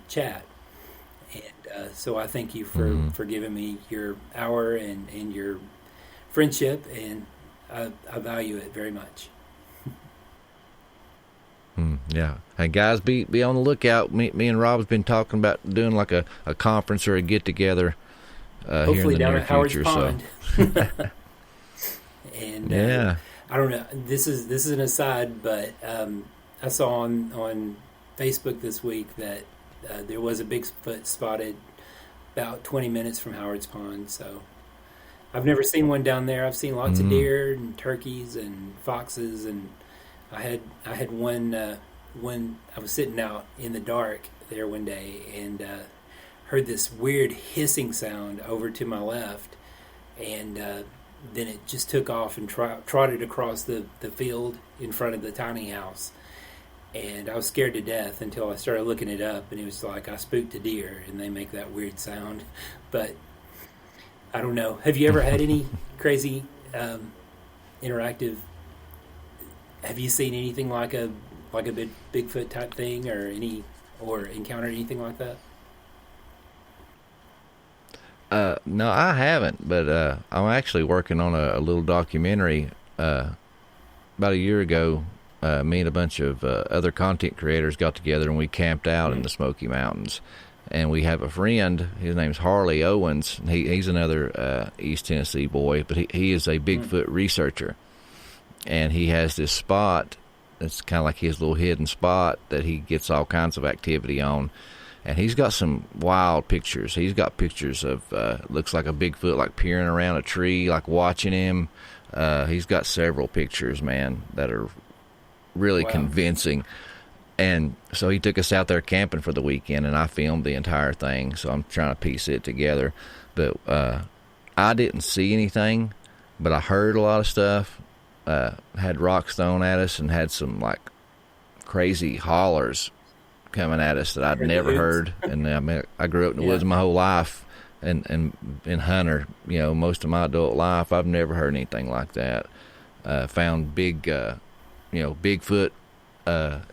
chat. And so I thank you for giving me your hour and your friendship, and I value it very much. Yeah. Hey, guys, be on the lookout. Me and Rob's been talking about doing like a conference or a get-together here in the near future. Pond. So. And yeah. I don't know. This is an aside, but I saw on Facebook this week that there was a Bigfoot spotted about 20 minutes from Howard's Pond. So I've never seen one down there. I've seen lots of deer and turkeys and foxes, and I had one when I was sitting out in the dark there one day and heard this weird hissing sound over to my left, and then it just took off and trotted across the field in front of the tiny house. And I was scared to death until I started looking it up, and it was like I spooked a deer, and they make that weird sound. But I don't know. Have you ever had any crazy interactive? Have you seen anything like a Bigfoot type thing, or encountered anything like that? No, I haven't, but I'm actually working on a little documentary. About a year ago, me and a bunch of other content creators got together and we camped out in the Smoky Mountains. And we have a friend, his name's Harley Owens. He's another East Tennessee boy, but he is a Bigfoot researcher. And he has this spot that's kind of like his little hidden spot that he gets all kinds of activity on. And he's got some wild pictures. He's got pictures of, looks like a Bigfoot, like peering around a tree, like watching him. He's got several pictures, man, that are really convincing. And so he took us out there camping for the weekend, and I filmed the entire thing. So I'm trying to piece it together. But I didn't see anything, but I heard a lot of stuff. Had rocks thrown at us and had some, like, crazy hollers coming at us that I'd never heard. And I grew up in the woods my whole life and been hunter, most of my adult life. I've never heard anything like that. Found big, Bigfoot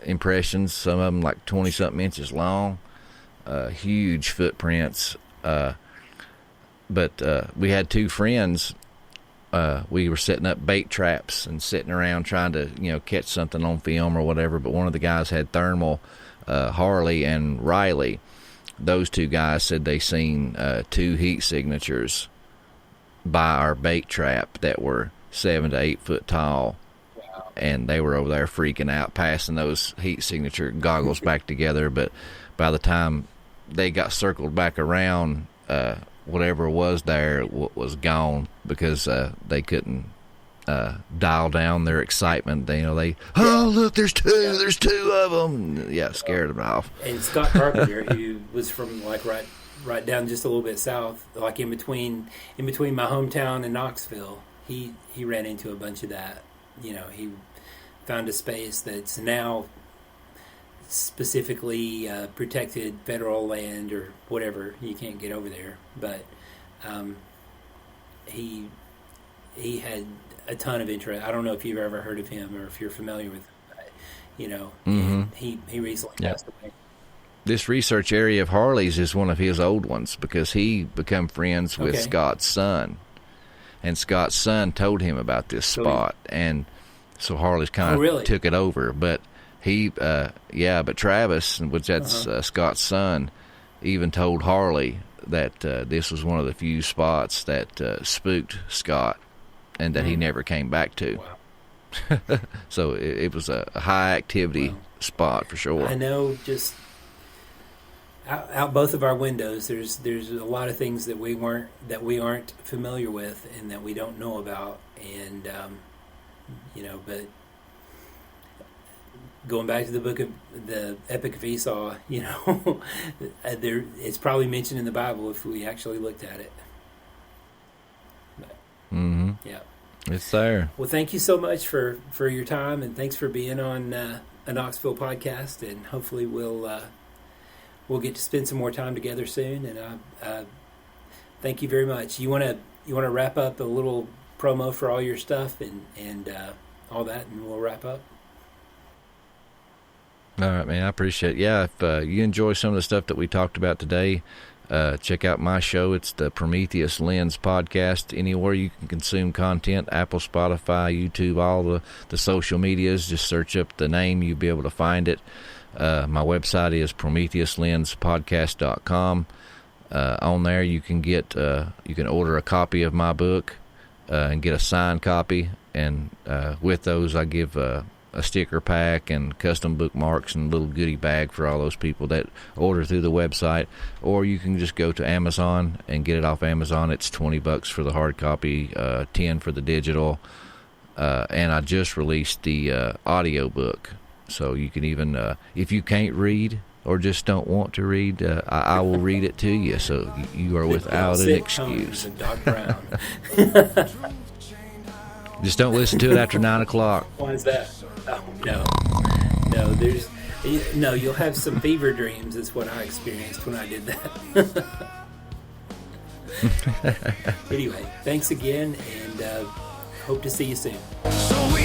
impressions, some of them like 20-something inches long, huge footprints. But we had two friends. We were setting up bait traps and sitting around trying to, catch something on film or whatever. But one of the guys had thermal. Harley and Riley, those two guys said they seen 2 heat signatures by our bait trap that were 7 to 8 foot tall. Wow. And they were over there freaking out, passing those heat signature goggles back together. But by the time they got circled back around, whatever was there was gone because they couldn't dial down their excitement. Look, there's two of them. Yeah, scared them off. And Scott Carpenter, who was from like right down just a little bit south, like in between my hometown and Knoxville, he ran into a bunch of that. He found a space that's now specifically protected federal land or whatever. You can't get over there, but he had a ton of interest. I don't know if you've ever heard of him or if you're familiar with him, but, and he recently passed away. This research area of Harley's is one of his old ones because he became friends with Scott's son, and Scott's son told him about this spot, and so Harley's kind of took it over. But but Travis, which that's Scott's son, even told Harley that this was one of the few spots that spooked Scott, and that he never came back to. Wow. So it was a high activity spot for sure. I know, just out both of our windows, there's a lot of things that we aren't familiar with and that we don't know about, and but going back to the Epic of Esau, it's probably mentioned in the Bible if we actually looked at it. But, yeah, it's there. Well, thank you so much for your time, and thanks for being on a Knoxville podcast, and hopefully we'll get to spend some more time together soon. And thank you very much. You want to wrap up a little promo for all your stuff and all that, and we'll wrap up. All right, man. I appreciate it. Yeah, if you enjoy some of the stuff that we talked about today, check out my show. It's the Prometheus Lens Podcast. Anywhere you can consume content, Apple, Spotify, YouTube, all the social medias. Just search up the name. You'll be able to find it. My website is PrometheusLensPodcast.com. On there, you can order a copy of my book and get a signed copy. And with those, I give a sticker pack and custom bookmarks and a little goodie bag for all those people that order through the website. Or you can just go to Amazon and get it off Amazon. It's $20 for the hard copy, $10 for the digital. And I just released the audio book. So you can even, if you can't read or just don't want to read, I will read it to you. So you are without an excuse. Doc Brown. Just don't listen to it after 9 o'clock. Why is that? Oh, no, you'll have some fever dreams is what I experienced when I did that. Anyway, thanks again, and hope to see you soon. So we